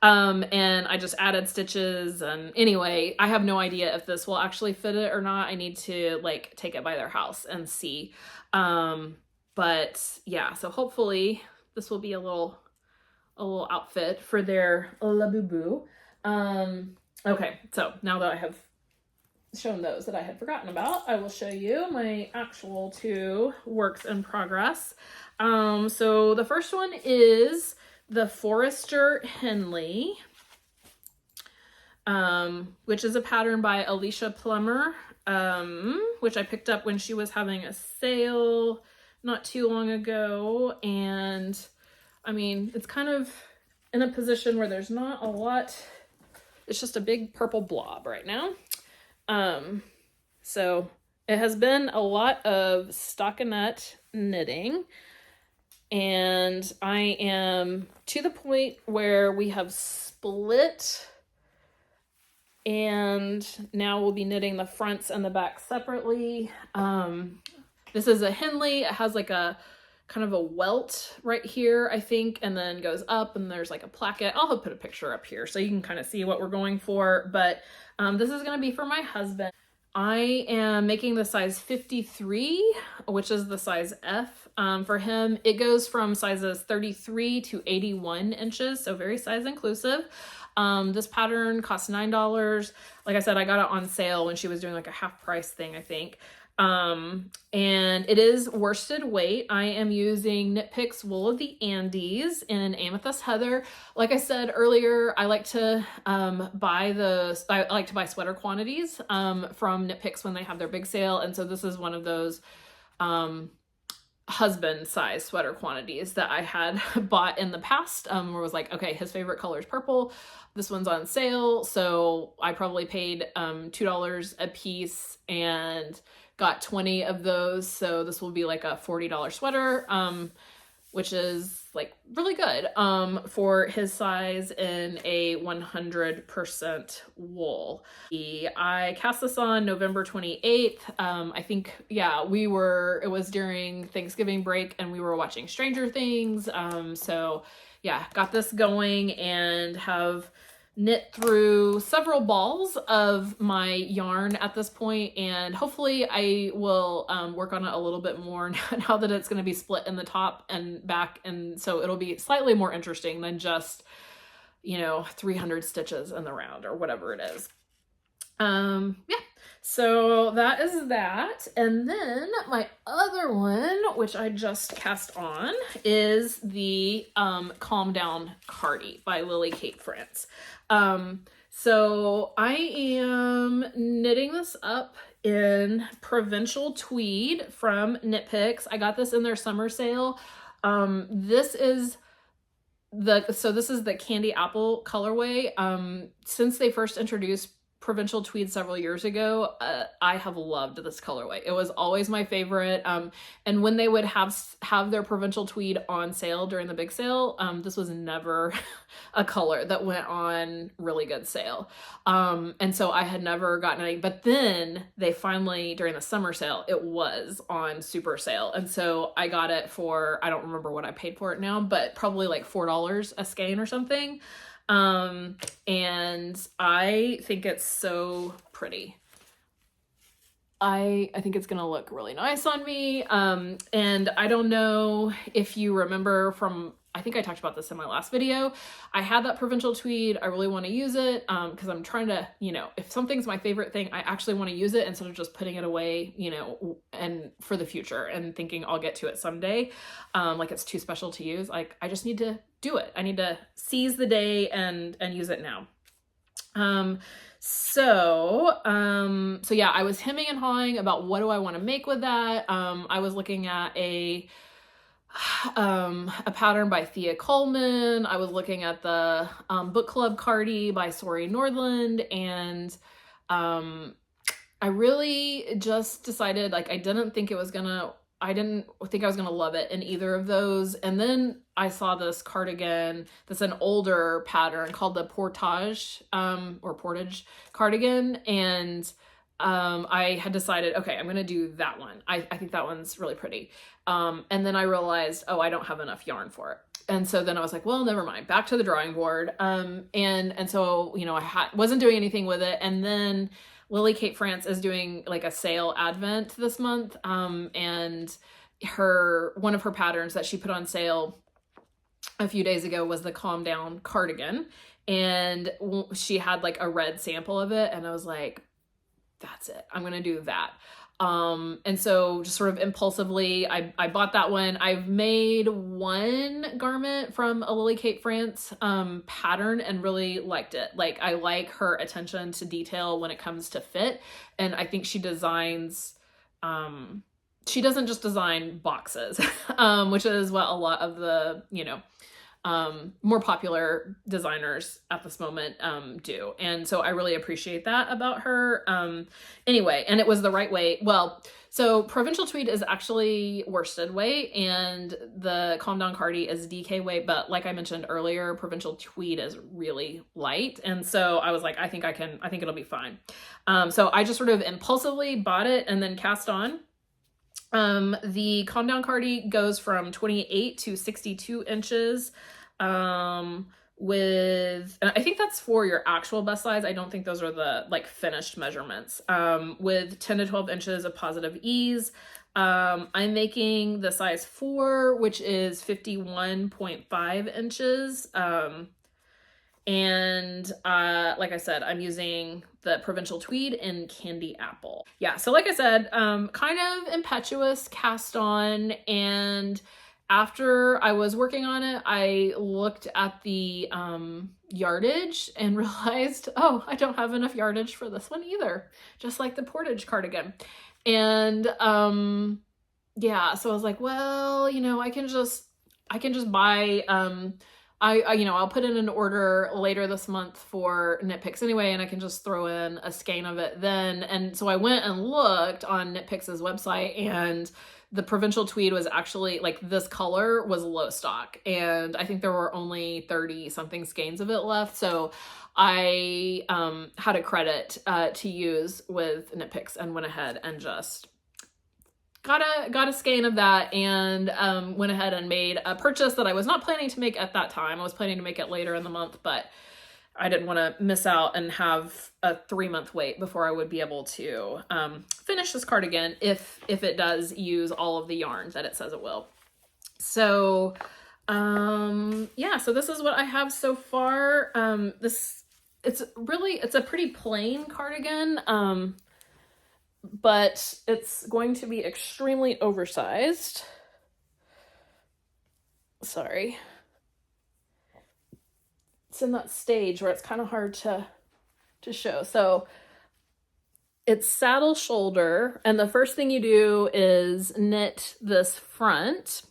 and I just added stitches, and anyway, I have no idea if this will actually fit it or not. I need to like take it by their house and see. But yeah, so hopefully this will be a little outfit for their LaBuBu. Okay, so now that I have shown those that I had forgotten about, I will show you my actual 2 works in progress. So the first one is the Forester Henley, which is a pattern by Alicia Plummer, which I picked up when she was having a sale not too long ago. And I mean, it's kind of in a position where there's not a lot. It's just a big purple blob right now. So it has been a lot of stockinette knitting, and I am to the point where we have split, and now we'll be knitting the fronts and the back separately. This is a Henley. It has like a kind of a welt right here, I think, and then goes up and there's like a placket. I'll put a picture up here so you can kind of see what we're going for, but this is going to be for my husband. I am making the size 53, which is the size F for him. It goes from sizes 33 to 81 inches, so very size inclusive. This pattern costs $9. Like I said, I got it on sale when she was doing like a half price thing, I think. And it is worsted weight. I am using Knit Picks Wool of the Andes in Amethyst Heather. Like I said earlier, I like to buy sweater quantities from Knit Picks when they have their big sale, and so this is one of those husband size sweater quantities that I had bought in the past, where it was like, okay, his favorite color is purple. This one's on sale, so I probably paid $2 a piece and got 20 of those, so this will be like a $40 sweater, which is like really good for his size in a 100% wool. I cast this on November 28th. I think, yeah, it was during Thanksgiving break and we were watching Stranger Things. So yeah, got this going and have knit through several balls of my yarn at this point, and hopefully I will work on it a little bit more now that it's going to be split in the top and back, and so it'll be slightly more interesting than just, 300 stitches in the round or whatever it is. Yeah, so that is that. And then my other one, which I just cast on, is the Calm Down Cardi by Lily Kate France. So I am knitting this up in Provincial Tweed from Knit Picks. I got this in their summer sale. This is the candy apple colorway. Since they first introduced Provincial Tweed several years ago, I have loved this colorway. It was always my favorite. And when they would have their Provincial Tweed on sale during the big sale, this was never a color that went on really good sale. And so I had never gotten any, but then they finally, during the summer sale, it was on super sale. And so I got it for, I don't remember what I paid for it now, but probably like $4 a skein or something. And I think it's so pretty. I think it's gonna look really nice on me. And I don't know if you remember from, I think I talked about this in my last video. I had that Provincial Tweed. I really want to use it because I'm trying to, you know, if something's my favorite thing, I actually want to use it instead of just putting it away, you know, and for the future and thinking I'll get to it someday. Like it's too special to use. Like I just need to do it. I need to seize the day and use it now. So yeah, I was hemming and hawing about what do I want to make with that. I was looking at a pattern by Thea Coleman. I was looking at the book club Cardi by Sori Nordland, and I really just decided, like, I didn't think I was gonna love it in either of those. And then I saw this cardigan that's an older pattern called the Portage Cardigan, and I had decided, okay, I'm gonna do that one. I think that one's really pretty. And then I realized, oh, I don't have enough yarn for it. And so then I was like, well, never mind, back to the drawing board. And so, you know, wasn't doing anything with it. And then Lily Kate France is doing like a sale advent this month. And one of her patterns that she put on sale a few days ago was the Calm Down Cardigan. And she had like a red sample of it. And I was like, that's it. I'm going to do that. And so just sort of impulsively, I bought that one. I've made one garment from a Lily Kate France pattern and really liked it. Like, I like her attention to detail when it comes to fit. And I think she designs, she doesn't just design boxes, which is what a lot of the, you know, more popular designers at this moment do. And so I really appreciate that about her. Anyway, and it was the right weight. Well, so Provincial Tweed is actually worsted weight and the Calm Down Cardi is DK weight, but like I mentioned earlier, Provincial Tweed is really light. And so I was like, I think it'll be fine. So I just sort of impulsively bought it and then cast on. The Calm Down Cardi goes from 28 to 62 inches, with, and I think that's for your actual bust size. I don't think those are the like finished measurements, with 10 to 12 inches of positive ease. I'm making the size 4, which is 51.5 inches. And like I said, I'm using the Provincial Tweed in Candy Apple. Yeah, so like I said, kind of impetuous cast on, and after I was working on it, I looked at the yardage and realized, oh, I don't have enough yardage for this one either, just like the Portage Cardigan. And yeah, so I was like, well, you know, I can just buy, I'll put in an order later this month for Knit Picks anyway, and I can just throw in a skein of it then. And so I went and looked on Knit Picks' website, and the Provincial Tweed was actually, like, this color was low stock, and I think there were only 30 something skeins of it left. So I had a credit to use with Knit Picks and went ahead and just got a skein of that, and went ahead and made a purchase that I was not planning to make at that time. I was planning to make it later in the month, but I didn't want to miss out and have a 3-month wait before I would be able to finish this cardigan if it does use all of the yarn that it says it will. So yeah, so this is what I have so far. This it's a pretty plain cardigan, but it's going to be extremely oversized. Sorry. It's in that stage where it's kind of hard to show. So it's saddle shoulder, and the first thing you do is knit this front,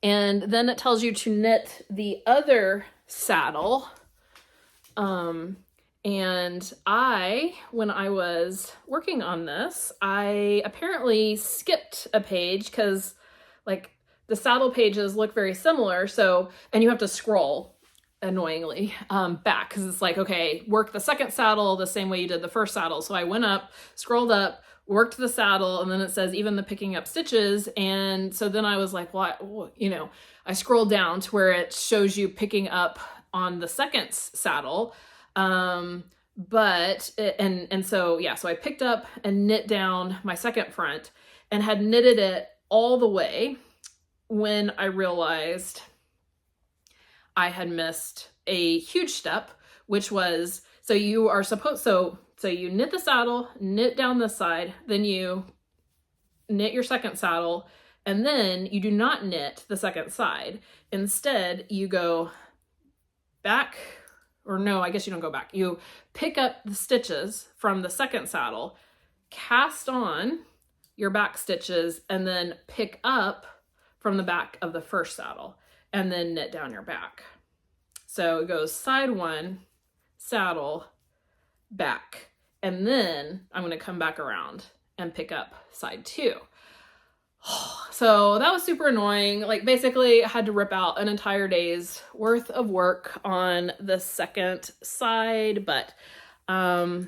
and then it tells you to knit the other saddle. And when I was working on this, I apparently skipped a page because like the saddle pages look very similar. So, and you have to scroll annoyingly back because it's like, okay, work the second saddle the same way you did the first saddle. So I went up, scrolled up, worked the saddle, and then it says even the picking up stitches. And so then I was like, well, you know, I scrolled down to where it shows you picking up on the second saddle. So I picked up and knit down my second front and had knitted it all the way when I realized I had missed a huge step, which was, so you knit the saddle, knit down this side, then you knit your second saddle, and then you do not knit the second side. Instead, you go back, or no, I guess you don't go back. You pick up the stitches from the second saddle, cast on your back stitches, and then pick up from the back of the first saddle, and then knit down your back. So it goes side one, saddle, back, and then I'm going to come back around and pick up side two. So that was super annoying. Like basically I had to rip out an entire day's worth of work on the second side, but now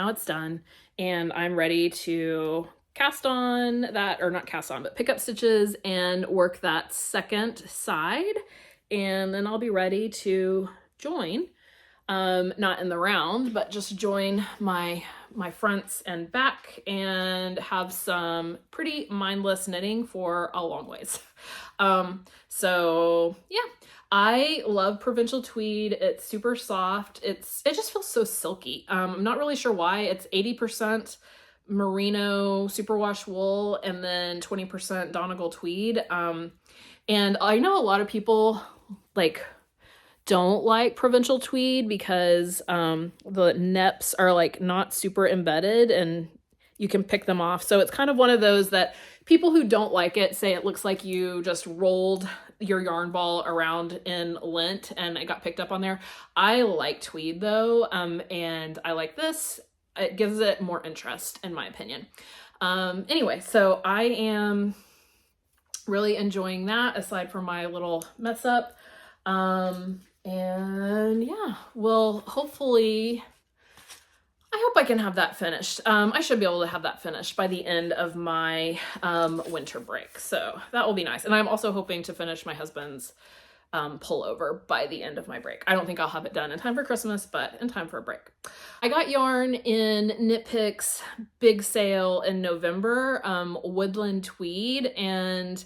it's done and I'm ready to cast on that, or not cast on, but pick up stitches and work that second side. And then I'll be ready to join, not in the round, but just join my fronts and back and have some pretty mindless knitting for a long ways. So yeah, I love provincial tweed. It's super soft. It just feels so silky. I'm not really sure why. It's 80% merino superwash wool and then 20% Donegal tweed. And I know a lot of people like don't like provincial tweed because the neps are like not super embedded and you can pick them off. So it's kind of one of those that people who don't like it say it looks like you just rolled your yarn ball around in lint and it got picked up on there. I like tweed though, and I like this. It gives it more interest in my opinion. Anyway, so I am really enjoying that aside from my little mess up. And yeah, well, hopefully, I hope I can have that finished. I should be able to have that finished by the end of my winter break. So that will be nice. And I'm also hoping to finish my husband's pullover by the end of my break. I don't think I'll have it done in time for Christmas, but in time for a break. I got yarn in Knit Picks big sale in November, woodland tweed, and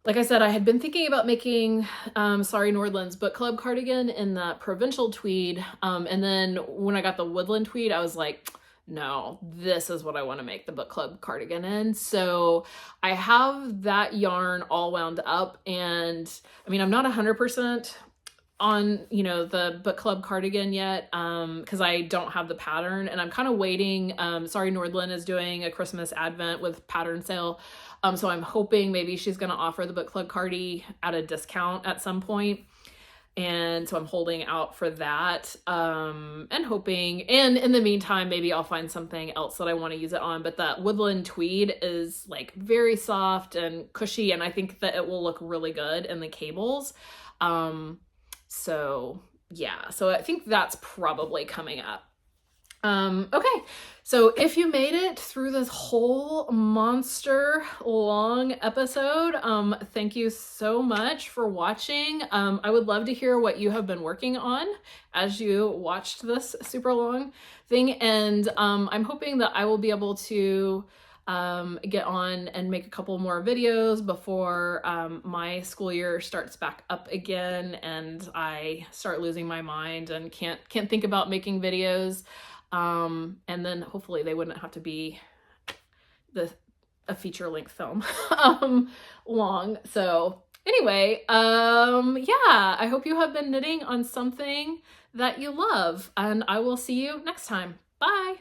like I said, I had been thinking about making Sorry Nordland's book club cardigan in the provincial tweed, and then when I got the woodland tweed, I was like, no, this is what I want to make the book club cardigan in. So I have that yarn all wound up, and I mean, I'm not 100% on, you know, the book club cardigan yet, because I don't have the pattern, and I'm kind of waiting. Sorry Nordland is doing a Christmas advent with pattern sale. So I'm hoping maybe she's going to offer the book club cardi at a discount at some point. And so I'm holding out for that, and hoping, and in the meantime, maybe I'll find something else that I want to use it on. But that woodland tweed is like very soft and cushy, and I think that it will look really good in the cables. So yeah, so I think that's probably coming up. Okay, so if you made it through this whole monster long episode, thank you so much for watching. I would love to hear what you have been working on as you watched this super long thing, and I'm hoping that I will be able to get on and make a couple more videos before my school year starts back up again and I start losing my mind and can't think about making videos. And then hopefully they wouldn't have to be a feature-length film long. So anyway, yeah, I hope you have been knitting on something that you love, and I will see you next time. Bye!